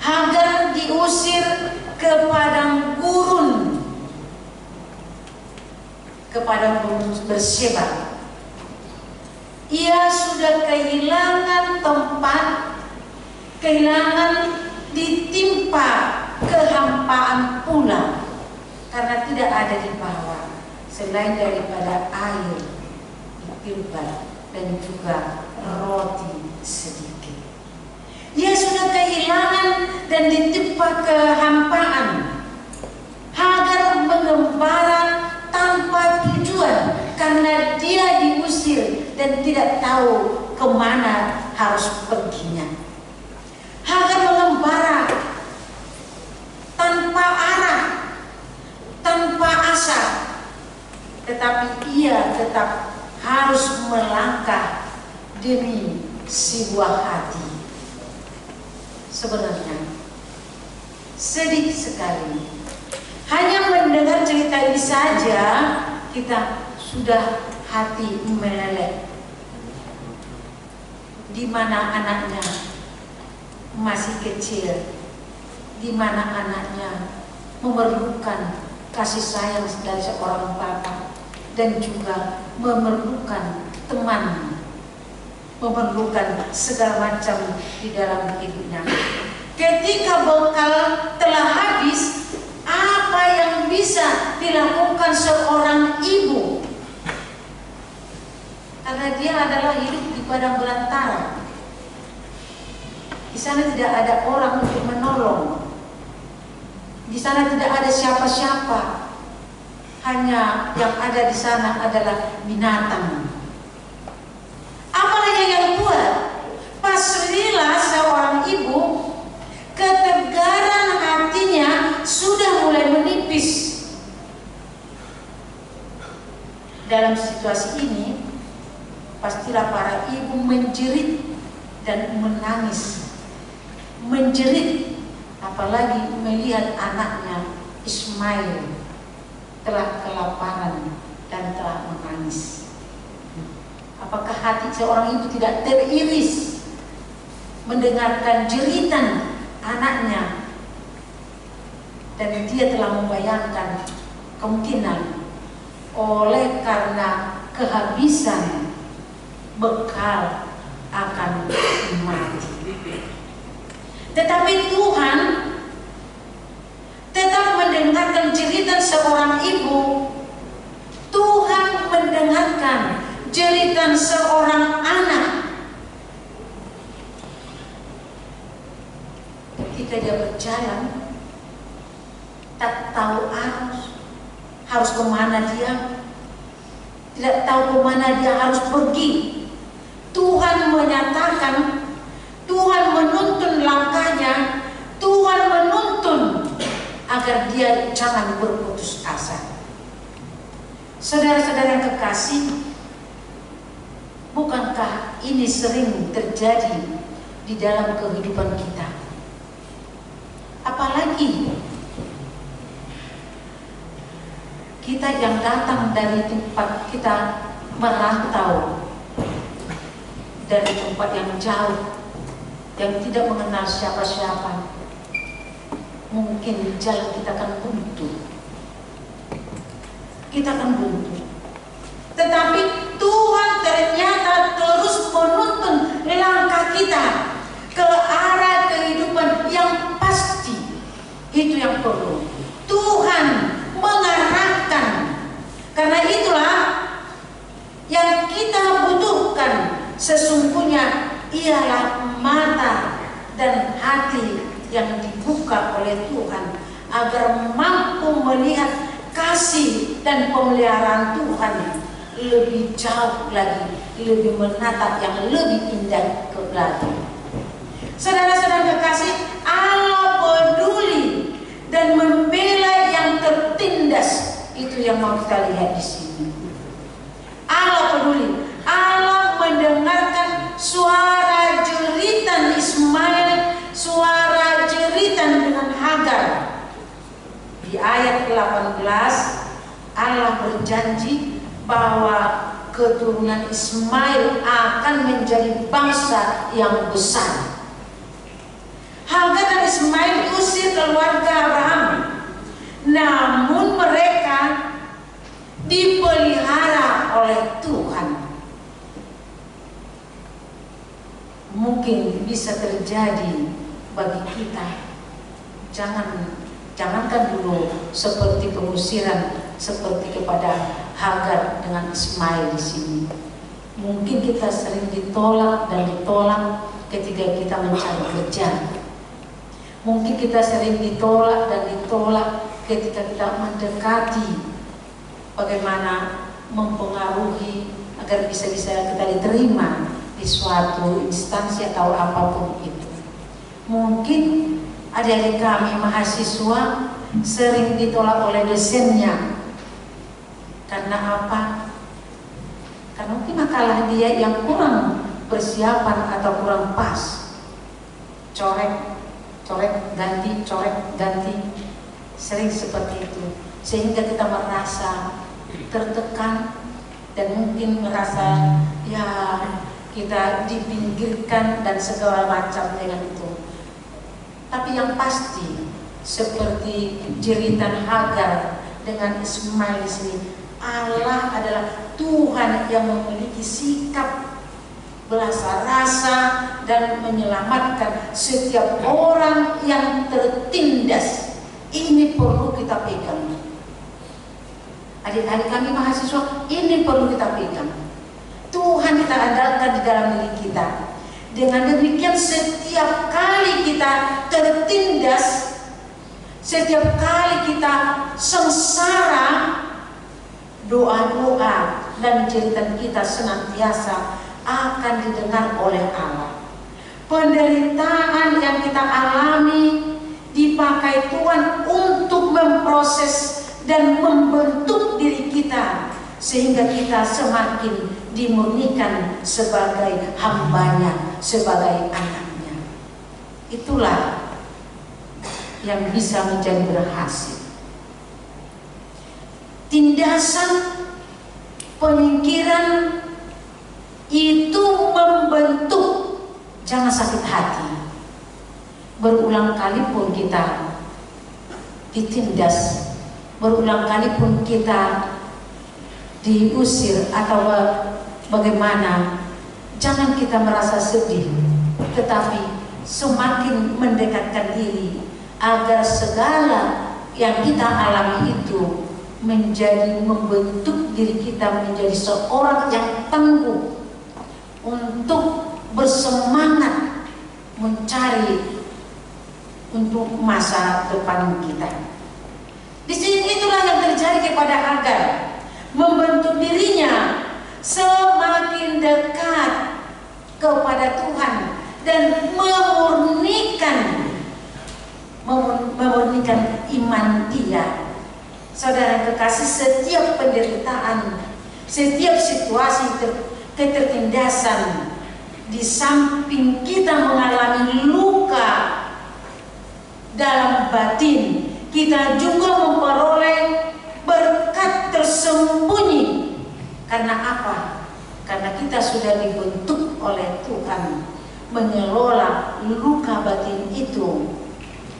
S4: Hagar diusir ke padang gurun, ke padang gurun Berseba. Ia sudah kehilangan tempat, kehilangan, ditimpa kehampaan pula, karena tidak ada di bawah selain daripada air di pilbara dan juga roti sedikit. Ia sudah kehilangan dan ditimpa kehampaan. Hagar mengembara tanpa tujuan karena dia diusir dan tidak tahu kemana harus perginya. Hagar mengembara tanpa arah, tanpa asa, tetapi ia tetap harus melangkah demi sebuah hati. Sebenarnya sedih sekali, hanya mendengar cerita ini saja kita sudah hati meleleh. Di mana anaknya masih kecil, di mana anaknya memerlukan kasih sayang dari seorang bapak dan juga memerlukan teman, memerlukan segala macam di dalam hidupnya. Ketika bekal telah habis, apa yang bisa dilakukan seorang ibu? Karena dia adalah hidup di padang belantara. Di sana tidak ada orang untuk menolong. Di sana tidak ada siapa-siapa. Hanya yang ada di sana adalah binatang. Apalagi yang buat? Pasrilah seorang ibu, ketegaran hatinya sudah mulai menipis. Dalam situasi ini, pastilah para ibu menjerit dan menangis. Menjerit, apalagi melihat anaknya Ismail telah kelaparan dan telah menangis. Apakah hati seorang ibu tidak teriris mendengarkan jeritan anaknya? Dan dia telah membayangkan kemungkinan oleh karena kehabisan bekal akan mati. Tetapi Tuhan tetap mendengarkan jeritan seorang ibu. Tuhan mendengarkan jeritan seorang anak. Ketika dia berjalan, tak tahu harus kemana dia, tidak tahu kemana dia harus pergi. Tuhan menyatakan, Tuhan menuntun langkahnya, Tuhan menuntun agar dia jangan berputus asa. Saudara-saudara yang kekasih, bukankah ini sering terjadi di dalam kehidupan kita? Apalagi kita yang datang dari tempat kita merantau, dari tempat yang jauh, yang tidak mengenal siapa-siapa. Mungkin di jalan kita akan buntu. Kita akan buntu. Tetapi Tuhan ternyata terus menuntun langkah kita ke arah kehidupan yang pasti. Itu yang perlu Tuhan mengarahkan. Karena itulah yang kita butuhkan sesungguhnya ialah mata hati yang dibuka oleh Tuhan agar mampu melihat kasih dan pemeliharaan Tuhan lebih jauh lagi, lebih menatap yang lebih indah lagi. Saudara-saudara kekasih, Allah peduli dan membela yang tertindas. Itu yang mau kita lihat di sini. Allah peduli. Allah mendengarkan suara jeritan Ismail, suara jeritan dengan Hagar. Di ayat 18 Allah berjanji bahwa keturunan Ismail akan menjadi bangsa yang besar. Hagar dan Ismail diusir keluarga Abraham, namun mereka dipelihara oleh Tuhan. Mungkin bisa terjadi bagi kita. Jangankan dulu seperti pengusiran seperti kepada Hagar dengan Ismail di sini. Mungkin kita sering ditolak dan ditolak ketika kita mencari kerja. Mungkin kita sering ditolak dan ditolak ketika kita mendekati bagaimana mempengaruhi agar bisa-bisa kita diterima di suatu instansi atau apapun itu. Mungkin adik-adik kami mahasiswa sering ditolak oleh dosennya. Karena apa? Karena mungkin makalah dia yang kurang persiapan atau kurang pas. Coret ganti, sering seperti itu, sehingga kita merasa tertekan dan mungkin merasa ya kita dipinggirkan dan segala macam dengan itu. Tapi yang pasti seperti jeritan Hagar dengan Ismail di sini, Allah adalah Tuhan yang memiliki sikap belas rasa dan menyelamatkan setiap orang yang tertindas. Ini perlu kita pegang. Adik-adik kami mahasiswa, ini perlu kita pegang. Tuhan kita andalkan di dalam diri kita. Dengan demikian setiap kali kita tertindas, setiap kali kita sengsara, doa-doa dan cerita kita senantiasa akan didengar oleh Allah. Penderitaan yang kita alami dipakai Tuhan untuk memproses dan membentuk diri kita sehingga kita semakin dimurnikan sebagai hambanya, sebagai anaknya. Itulah yang bisa menjadi berhasil. Tindasan penyingkiran itu membentuk, jangan sakit hati. Berulang kali pun kita ditindas, berulang kali pun kita diusir atau bagaimana, jangan kita merasa sedih, tetapi semakin mendekatkan diri agar segala yang kita alami itu menjadi membentuk diri kita menjadi seorang yang tangguh untuk bersemangat mencari untuk masa depan kita. Di sini itulah yang terjadi kepada Hagar, membentuk dirinya semakin dekat kepada Tuhan dan memurnikan iman dia. Saudara kekasih, setiap penderitaan, setiap situasi ketertindasan, di samping kita mengalami luka dalam batin, kita juga memperoleh berkat tersembunyi. Karena apa? Karena kita sudah dibentuk oleh Tuhan mengelola luka batin itu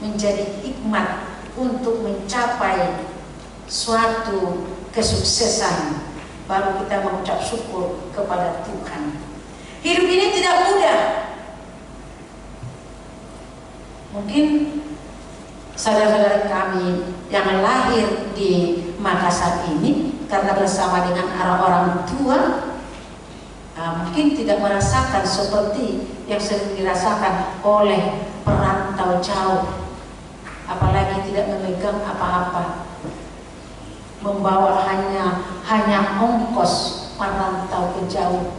S4: menjadi hikmat untuk mencapai suatu kesuksesan. Baru kita mengucap syukur kepada Tuhan. Hidup ini tidak mudah. Mungkin saudara-saudara kami yang lahir di Makassar ini karena bersama dengan orang tua, mungkin tidak merasakan seperti yang sering dirasakan oleh perantau jauh, apalagi tidak memegang apa-apa, membawa hanya ongkos merantau ke jauh.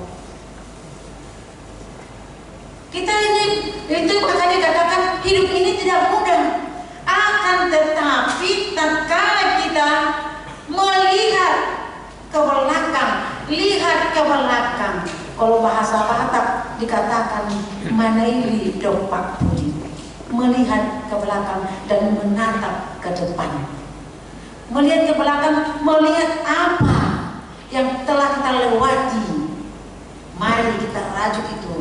S4: Kita ini, itu makanya katakan hidup ini tidak mudah. Akan tetapi tatkala kita melihat ke belakang, lihat ke belakang, kalau bahasa Batak dikatakan manaili dompak budi, melihat ke belakang dan menatap ke depan. Melihat ke belakang, melihat apa yang telah kita lewati. Mari kita rajut itu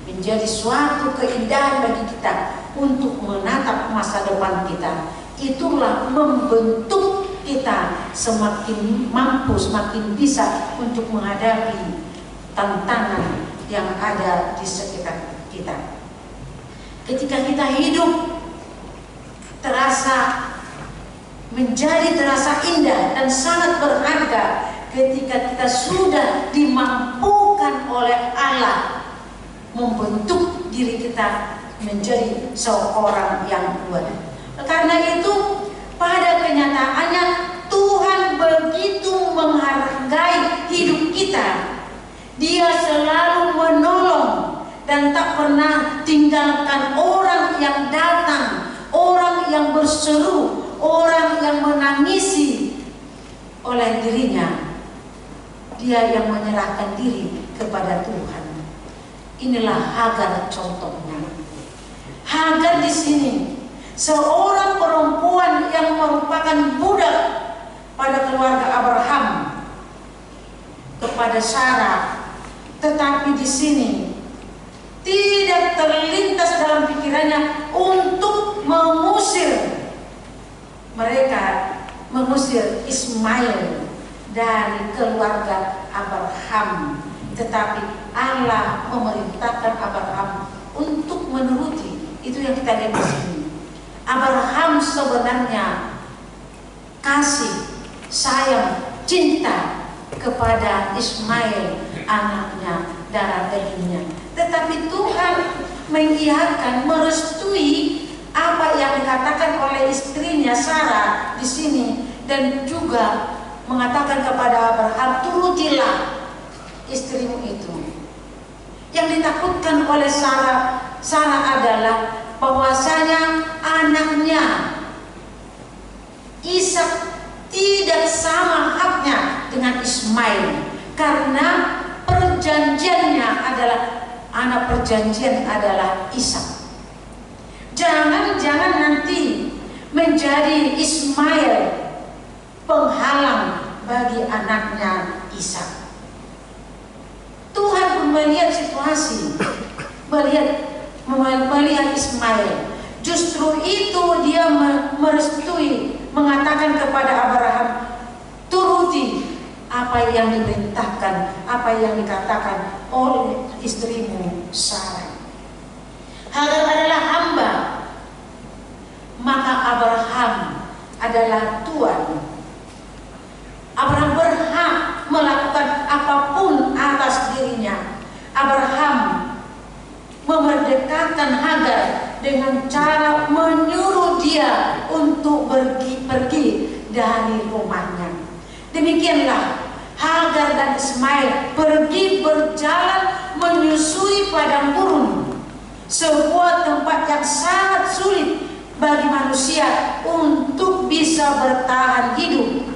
S4: menjadi suatu keindahan bagi kita untuk menatap masa depan kita. Itulah membentuk kita semakin mampu, semakin bisa untuk menghadapi tantangan yang ada di sekitar kita. Ketika kita hidup menjadi terasa indah dan sangat berharga ketika kita sudah dimampukan oleh Allah membentuk diri kita menjadi seorang yang kuat. Karena itu pada kenyataannya Tuhan begitu menghargai hidup kita. Dia selalu menolong dan tak pernah tinggalkan orang yang datang, orang yang berseru, orang yang menangisi oleh dirinya. Dia yang menyerahkan diri kepada Tuhan. Inilah Hagar contohnya. Hagar di sini seorang perempuan yang merupakan budak pada keluarga Abraham kepada Sarah, tetapi di sini tidak terlintas dalam pikirannya untuk mengusir Ismail dari keluarga Abraham, tetapi Allah memerintahkan Abraham untuk menuruti. Itu yang kita lihat di sini. Abraham sebenarnya kasih, sayang, cinta kepada Ismail, anaknya, darah dagingnya. Tetapi Tuhan mengiyakan, merestui apa yang dikatakan oleh istrinya Sarah di sini, dan juga mengatakan kepada Abraham, turutilah istrimu itu. Yang ditakutkan oleh Sarah adalah bahwasanya anaknya Ishak tidak sama haknya dengan Ismail, karena perjanjiannya adalah anak perjanjian adalah Ishak. Jangan-jangan nanti menjadi Ismail penghalang bagi anaknya Ishak. Tuhan pun melihat situasi, melihat Ismail. Justru itu dia merestui, mengatakan kepada Abraham, turuti apa yang diperintahkan, apa yang dikatakan oleh istrimu Sarah. Hagar adalah hamba, maka Abraham adalah tuan. Abraham berhak melakukan apapun atas dirinya. Abraham memerdekakan Hagar dengan cara menyuruh dia untuk pergi dari rumahnya. Demikianlah Hagar dan Ismail pergi berjalan menyusui padang gurun, sebuah tempat yang sangat sulit bagi manusia untuk bisa bertahan hidup.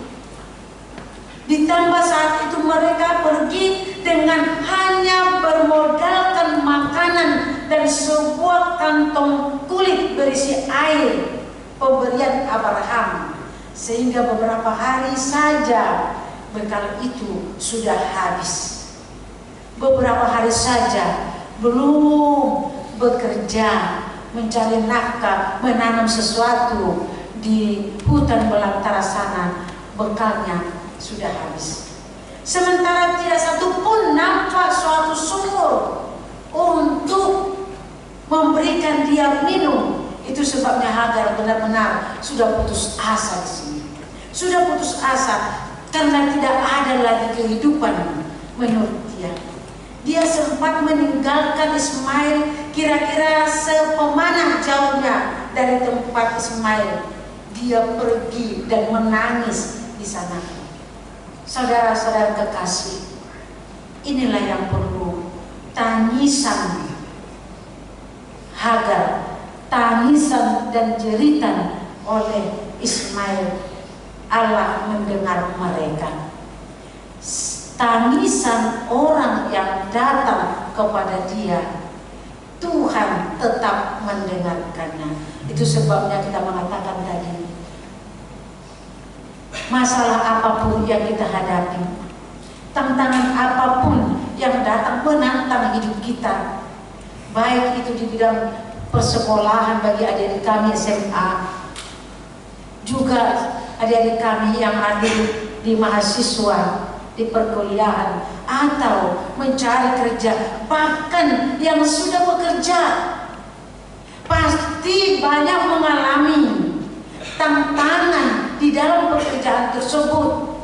S4: Ditambah saat itu mereka pergi dengan hanya bermodalkan makanan dan sebuah kantong kulit berisi air pemberian Abraham, sehingga beberapa hari saja bekal itu sudah habis. Beberapa hari saja belum bekerja mencari nafkah, menanam sesuatu di hutan belantara sana, bekalnya sudah habis. Sementara tidak satu pun nampak suatu sumur untuk memberikan dia minum. Itu sebabnya Hagar benar-benar sudah putus asa di sini. Sudah putus asa karena tidak ada lagi kehidupan menurut dia. Dia sempat meninggalkan Ismail kira-kira sepemanah jauhnya dari tempat Ismail, dia pergi dan menangis di sana. Saudara-saudara kekasih, inilah yang perlu tangisan Hagar, tangisan dan jeritan oleh Ismail. Allah mendengar mereka. Tangisan orang yang datang kepada dia, Tuhan tetap mendengarkannya. Itu sebabnya kita mengatakan tadi, masalah apapun yang kita hadapi, tantangan apapun yang datang menantang hidup kita, baik itu di bidang persekolahan bagi adik-adik kami SMA, juga adik-adik kami yang hadir di mahasiswa, di perkuliahan, atau mencari kerja, bahkan yang sudah bekerja, pasti banyak mengalami tantangan di dalam pekerjaan tersebut,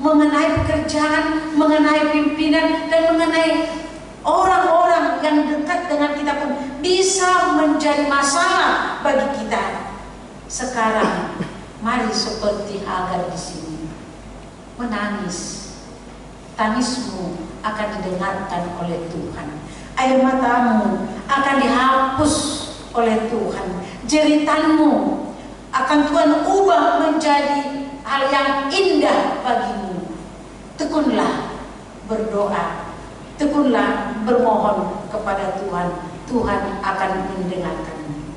S4: mengenai pekerjaan, mengenai pimpinan, dan mengenai orang-orang yang dekat dengan kita pun bisa menjadi masalah bagi kita. Sekarang mari seperti Hagar di sini, menangis. Tangismu akan didengarkan oleh Tuhan. Air matamu akan dihapus oleh Tuhan. Jeritanmu akan Tuhan ubah menjadi hal yang indah bagimu. Tekunlah berdoa, tekunlah bermohon kepada Tuhan. Tuhan akan mendengarkanmu.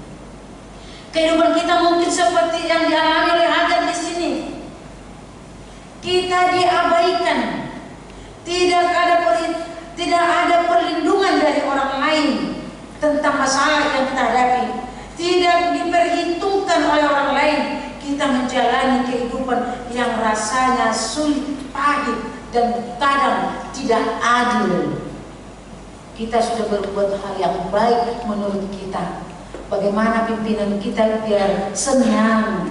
S4: Kehidupan kita mungkin seperti yang dialami oleh Hagar di sini. Kita diabaikan. Tidak ada perlindungan dari orang lain tentang masalah yang kita hadapi. Tidak diperhitungkan oleh orang lain. Kita menjalani kehidupan yang rasanya sulit, pahit, dan kadang tidak adil. Kita sudah berbuat hal yang baik menurut kita. Bagaimana pimpinan kita biar senang,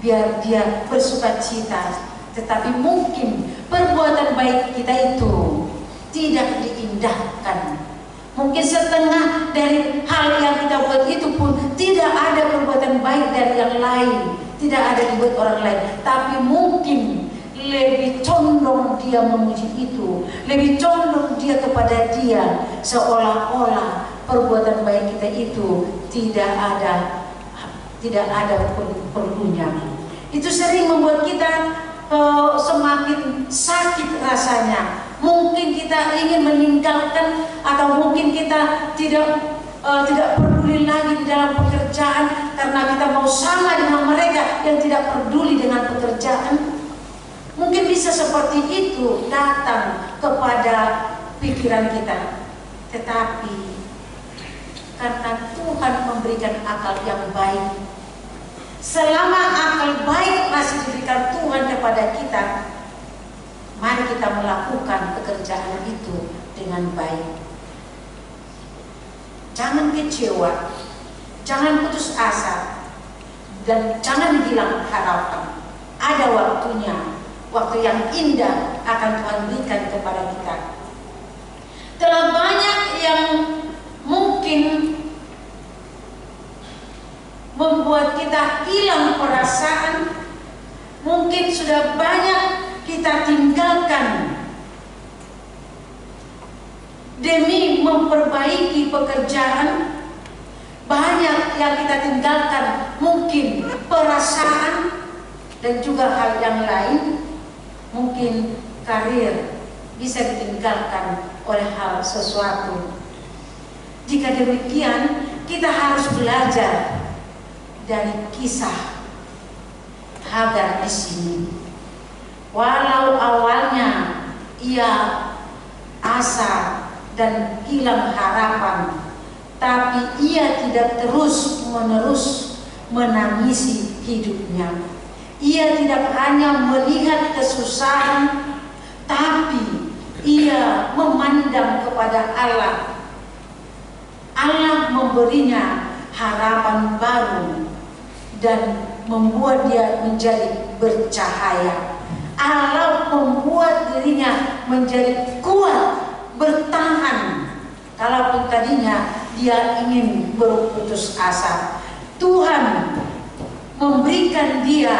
S4: biar dia bersukacita. Tetapi mungkin perbuatan baik kita itu tidak diindahkan. Mungkin setengah dari hal yang kita buat itu pun tidak ada perbuatan baik dari yang lain, tidak ada dibuat orang lain. Tapi mungkin lebih condong dia memuji itu, lebih condong dia kepada dia, seolah-olah perbuatan baik kita itu tidak ada perlunya. Itu sering membuat kita semakin sakit rasanya. Mungkin kita ingin meninggalkan, atau mungkin kita tidak peduli lagi di dalam pekerjaan karena kita mau sama dengan mereka yang tidak peduli dengan pekerjaan. Mungkin bisa seperti itu datang kepada pikiran kita. Tetapi karena Tuhan memberikan akal yang baik, selama akal baik masih diberikan Tuhan kepada kita, mari kita melakukan pekerjaan itu dengan baik. Jangan kecewa, jangan putus asa, dan jangan hilang harapan. Ada waktunya, waktu yang indah akan Tuhan berikan kepada kita. Telah banyak yang mungkin membuat kita hilang perasaan, mungkin sudah banyak kita tinggalkan demi memperbaiki pekerjaan. Banyak yang kita tinggalkan, mungkin perasaan dan juga hal yang lain. Mungkin karir bisa ditinggalkan oleh hal sesuatu. Jika demikian, kita harus belajar dari kisah Hagar di sini. Walau awalnya ia asa dan hilang harapan, tapi ia tidak terus-menerus menangisi hidupnya. Ia tidak hanya melihat kesusahan, tapi ia memandang kepada Allah. Allah memberinya harapan baru dan membuat dia menjadi bercahaya. Allah membuat dirinya menjadi kuat, bertahan. Kalaupun tadinya dia ingin berputus asa, Tuhan memberikan dia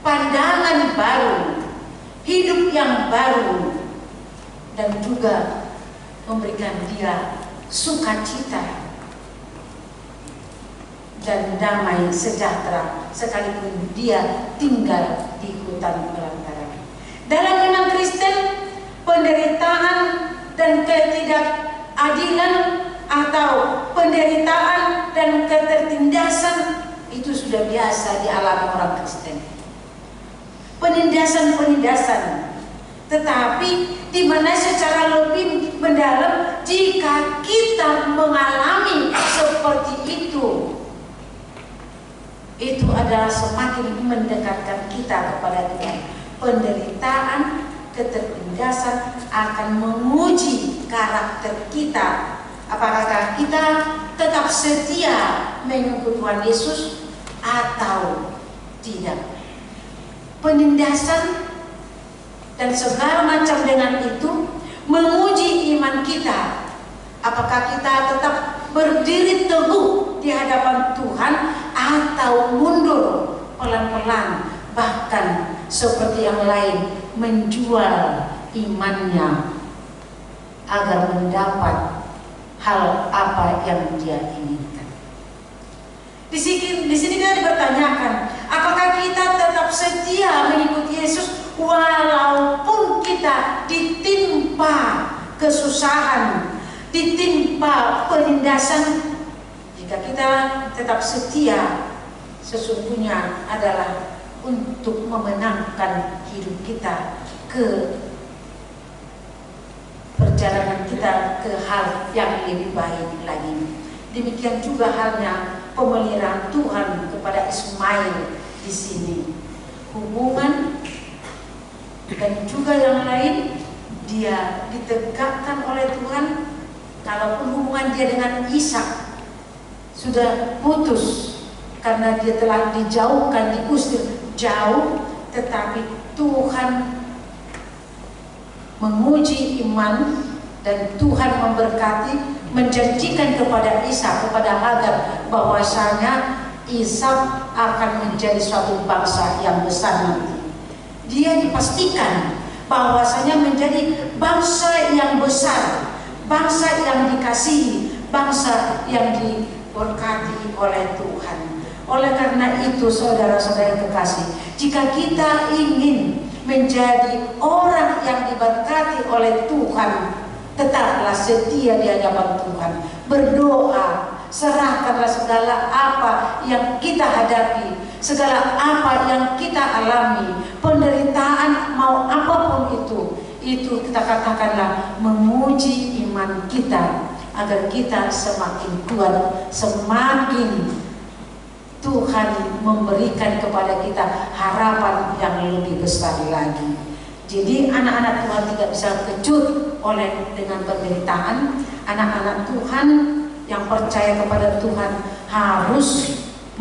S4: pandangan baru, hidup yang baru, dan juga memberikan dia sukacita dan damai sejahtera sekalipun dia tinggal di hutan belantara. Dalam iman Kristen, penderitaan dan ketidakadilan atau penderitaan dan ketertindasan itu sudah biasa dialami orang Kristen. Penindasan-penindasan, tetapi di mana secara lebih mendalam jika kita mengalami seperti itu adalah semakin mendekatkan kita kepada Tuhan. Penderitaan, ketertindasan akan menguji karakter kita. Apakah kita tetap setia mengikut Tuhan Yesus atau tidak? Penindasan dan segala macam dengan itu menguji iman kita. Apakah kita tetap berdiri teguh di hadapan Tuhan atau mundur pelan-pelan, bahkan seperti yang lain menjual imannya agar mendapat hal apa yang dia inginkan. Di sini kita dipertanyakan, apakah kita tetap setia mengikuti Yesus walaupun kita ditimpa kesusahan, ditimpa penindasan? Jika kita tetap setia, sesungguhnya adalah untuk memenangkan hidup kita ke perjalanan kita ke hal yang lebih baik lagi. Demikian juga halnya pemeliharaan Tuhan kepada Ismail di sini. Hubungan dan juga yang lain dia ditegakkan oleh Tuhan. Kalaupun hubungan dia dengan Ishak sudah putus karena dia telah dijauhkan, diusir jauh, tetapi Tuhan menguji iman dan Tuhan memberkati, menjanjikan kepada Ishak, kepada Hagar bahwasanya Ishak akan menjadi suatu bangsa yang besar nanti. Dia dipastikan bahwasanya menjadi bangsa yang besar, bangsa yang dikasihi, bangsa yang diberkati oleh Tuhan. Oleh karena itu, saudara-saudara yang kekasih, jika kita ingin menjadi orang yang diberkati oleh Tuhan, tetaplah setia di hadapan Tuhan, berdoa, serahkanlah segala apa yang kita hadapi, segala apa yang kita alami, penderitaan mau apapun itu kita katakanlah menguji iman kita agar kita semakin kuat, semakin Tuhan memberikan kepada kita harapan yang lebih besar lagi. Jadi anak-anak Tuhan tidak bisa kecut dengan penderitaan. Anak-anak Tuhan yang percaya kepada Tuhan harus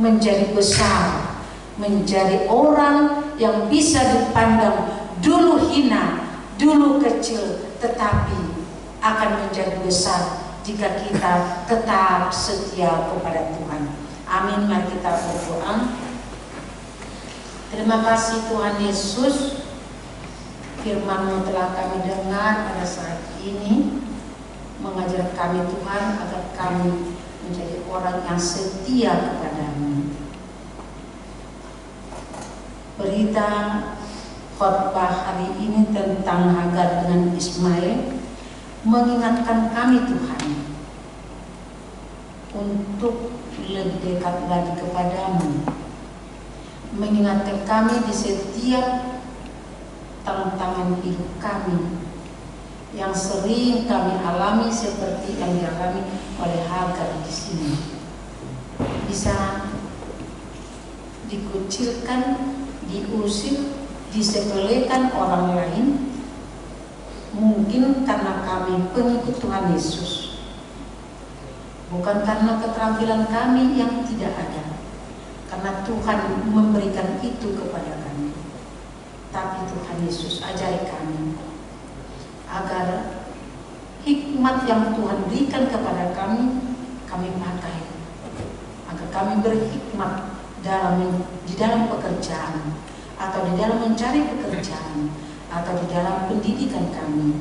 S4: menjadi besar, menjadi orang yang bisa dipandang dulu hina, dulu kecil, tetapi akan menjadi besar jika kita tetap setia kepada Tuhan. Amin. Mari kita berdoa. Terima kasih Tuhan Yesus, firman-Mu telah kami dengar pada saat ini, mengajar kami Tuhan agar kami menjadi orang yang setia kepada-Mu. Berita khotbah hari ini tentang Hagar dengan Ismail mengingatkan kami Tuhan untuk lebih dekat lagi kepada-Mu, mengingatkan kami di setiap tantangan hidup kami yang sering kami alami seperti yang dialami oleh Hagar di sini. Bisa dikucilkan, diusir, disepelekan orang lain, mungkin karena kami pengikut Tuhan Yesus, bukan karena keterampilan kami yang tidak ada, karena Tuhan memberikan itu kepada kami. Tapi Tuhan Yesus ajari kami agar hikmat yang Tuhan berikan kepada kami pakai, agar kami berhikmat di dalam pekerjaan, atau di dalam mencari pekerjaan, atau di dalam pendidikan kami,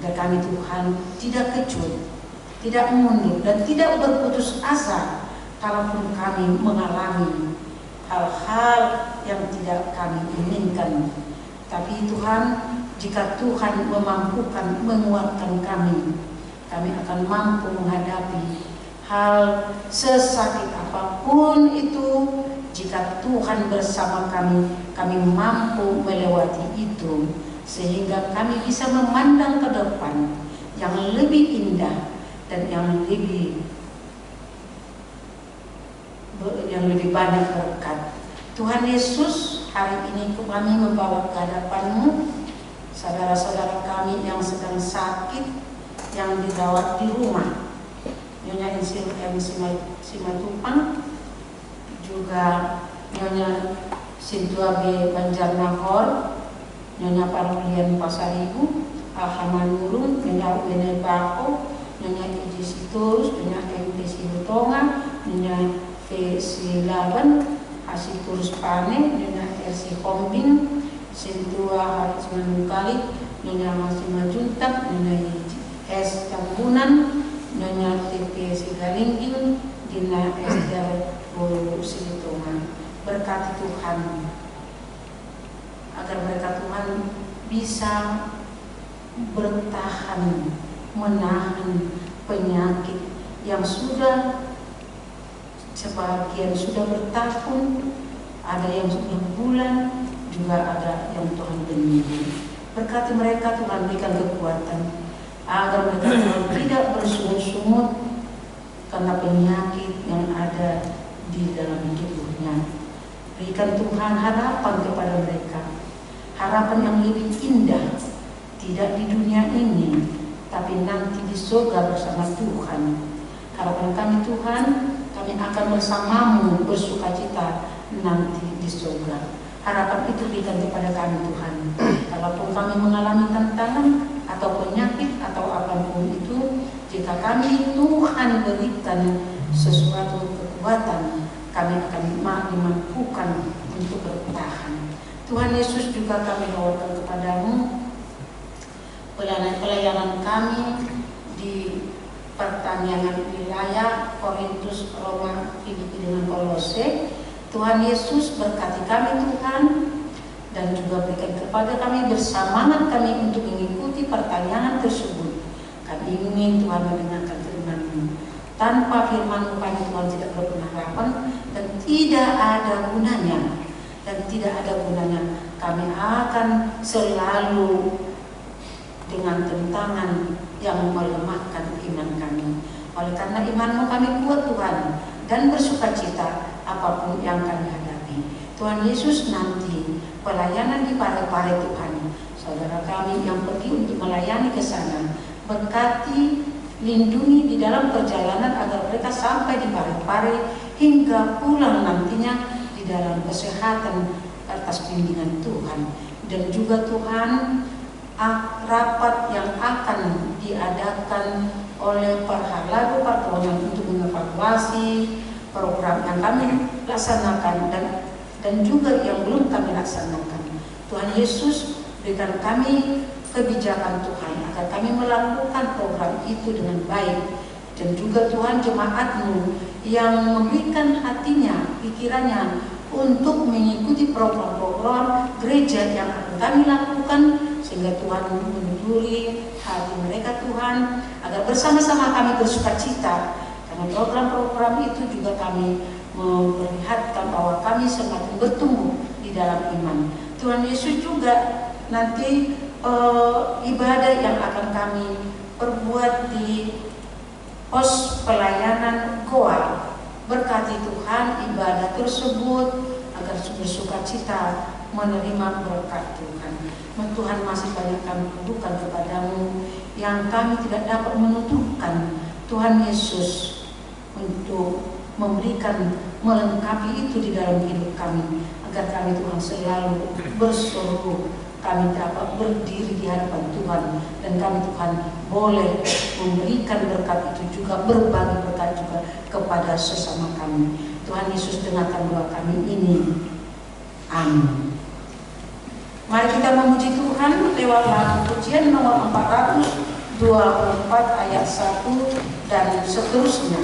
S4: agar kami Tuhan tidak kecut, tidak mundur, dan tidak berputus asa kalaupun kami mengalami hal-hal yang tidak kami inginkan. Tapi Tuhan, jika Tuhan memampukan, menguatkan kami, kami akan mampu menghadapi hal sesakit apapun itu. Jika Tuhan bersama kami, kami mampu melewati itu, sehingga kami bisa memandang ke depan yang lebih indah dan yang lebih banyak berkat. Tuhan Yesus, hari ini kami membawa ke hadapan-Mu saudara-saudara kami yang sedang sakit, yang dirawat di rumah. Nyonya M. Simatupang, juga Nyonya Sintua B. Banjarnahor, Nyonya Parulian Pasaribu, Alhamanurung, Nyonya Uene Bako, Nyonya Iji Siturus, Nyonya M. Sibutonga, Nyonya P. Silaban, Asiturus Pane, Nyonya R.C. Hombing, Sintua Haris Manungkali, Nyonya Masima Juntak, Nyonya S. Tambunan, Nyonya T.P. Sigalingging, Dina Ester Bulu Sibutonga. Berkati Tuhan, agar mereka Tuhan bisa bertahan menahan penyakit yang sudah sebagian sudah bertahun, ada yang sudah bulan, juga ada yang Tuhan berminggu. Berkati mereka Tuhan, berikan kekuatan agar mereka Tuhan tidak bersungut-sungut karena penyakit yang ada di dalam hidupnya. Berikan Tuhan harapan kepada mereka, harapan yang lebih indah, tidak di dunia ini, tapi nanti di surga bersama Tuhan. Harapan kami Tuhan, kami akan bersamamu bersukacita nanti di surga. Harapan itu berikan kepada kami Tuhan. Kalaupun kami mengalami tantangan atau penyakit atau apapun itu, jika kami Tuhan berikan sesuatu kekuatan, kami akan dimampukan untuk bertahan. Tuhan Yesus, juga kami bawakan kepadamu pelayanan kami di pertanian wilayah Korintus, Roma, Filipi dengan Kolose. Tuhan Yesus, berkati kami Tuhan, dan juga berikan kepada kami bersemangat kami untuk mengikuti pertanyaan tersebut. Kami ingin Tuhan mendengarkan firman-Mu. Tanpa firman-Mu kami Tuhan tidak berpengharapan dan tidak ada gunanya. Dan tidak ada gunanya kami akan selalu dengan tentangan yang melemahkan iman kami. Oleh karena iman-Mu kami kuat Tuhan, dan bersukacita apapun yang kami hadapi. Tuhan Yesus, nanti pelayanan di Pare-Pare Tuhan, saudara kami yang pergi untuk melayani ke sana, berkati, lindungi di dalam perjalanan agar mereka sampai di Pare-Pare hingga pulang nantinya di dalam kesehatan atas bimbingan Tuhan. Dan juga Tuhan, rapat yang akan diadakan oleh Parhalago Partonan untuk mengevaluasi program yang kami laksanakan dan juga yang belum kami laksanakan. Tuhan Yesus, berikan kami kebijakan Tuhan agar kami melakukan program itu dengan baik. Dan juga Tuhan, jemaat-Mu yang memberikan hatinya, pikirannya untuk mengikuti program-program gereja yang akan kami lakukan, sehingga Tuhan menunjuri hati mereka Tuhan, agar bersama-sama kami bersukacita. Karena program-program itu juga kami memperlihatkan bahwa kami semakin bertumbuh di dalam iman. Tuhan Yesus, juga nanti ibadah yang akan kami perbuat di pos pelayanan Goa, berkati Tuhan ibadah tersebut agar bersukacita menerima berkat Tuhan. Tuhan, masih banyak kami rindukan kepadamu yang kami tidak dapat menutupkan. Tuhan Yesus, untuk memberikan, melengkapi itu di dalam hidup kami, agar kami Tuhan selalu berseru, kami dapat berdiri di hadapan Tuhan, dan kami Tuhan boleh memberikan berkat itu juga, berbagi berkat juga kepada sesama kami. Tuhan Yesus dengarkan doa kami ini. Amin. Mari kita memuji Tuhan lewat lagu pujian nomor 424 ayat 1 dan seterusnya.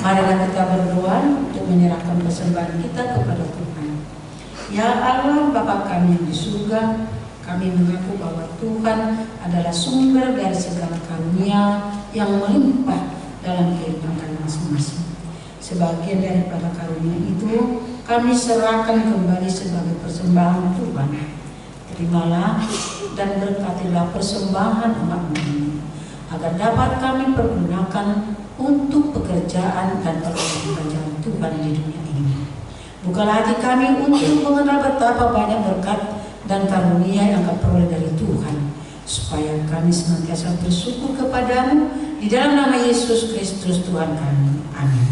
S4: Marilah kita berdoa untuk menyerahkan persembahan kita kepada Tuhan. Ya Allah, Bapa kami yang di surga, kami mengaku bahwa Tuhan adalah sumber dari segala karunia yang melimpah dalam kehidupan kami masing-masing. Sebagian daripada karunia itu kami serahkan kembali sebagai persembahan Tuhan. Terimalah dan berkatilah persembahan umat-Mu ini, agar dapat kami pergunakan untuk pekerjaan dan pekerjaan Tuhan di dunia ini. Bukalah hati kami untuk mengenal betapa banyak berkat dan karunia yang kami peroleh dari Tuhan, supaya kami senantiasa bersyukur kepadamu di dalam nama Yesus Kristus Tuhan kami. Amin.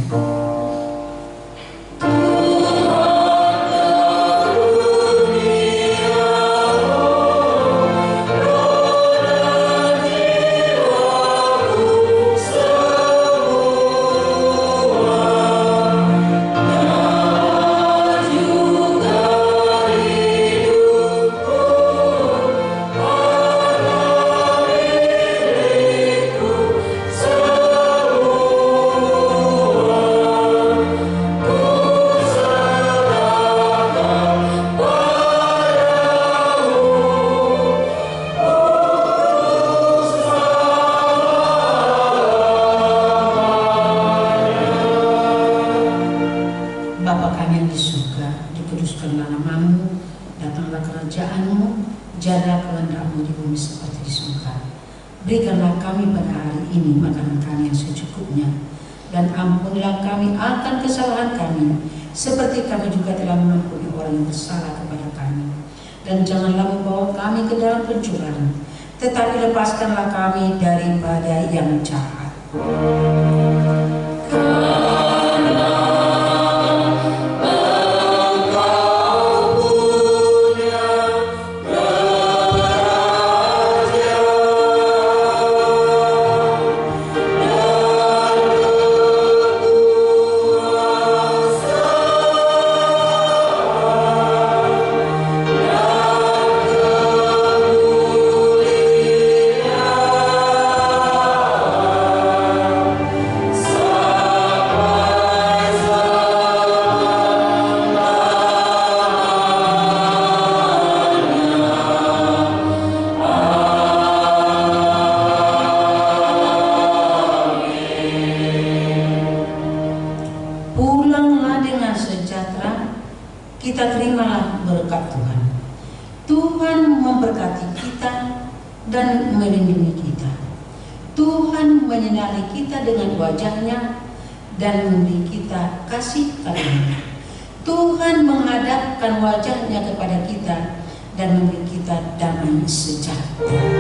S4: Bapa kami yang di surga, dikuduskanlah nama-Mu, datanglah kerajaan-Mu, jadilah kehendak-Mu di bumi seperti di surga. Berikanlah kami pada hari ini makanan kami yang secukupnya, dan ampunilah kami akan kesalahan kami, seperti kami juga telah mengampuni orang yang bersalah kepada kami. Dan janganlah membawa kami ke dalam pencobaan, tetapi lepaskanlah kami daripada yang jahat. memberkati kita dan melindungi kita. Tuhan menyinari kita dengan wajah-Nya dan memberi kita kasih karunia. Tuhan menghadapkan wajah-Nya kepada kita dan memberi kita damai sejahtera.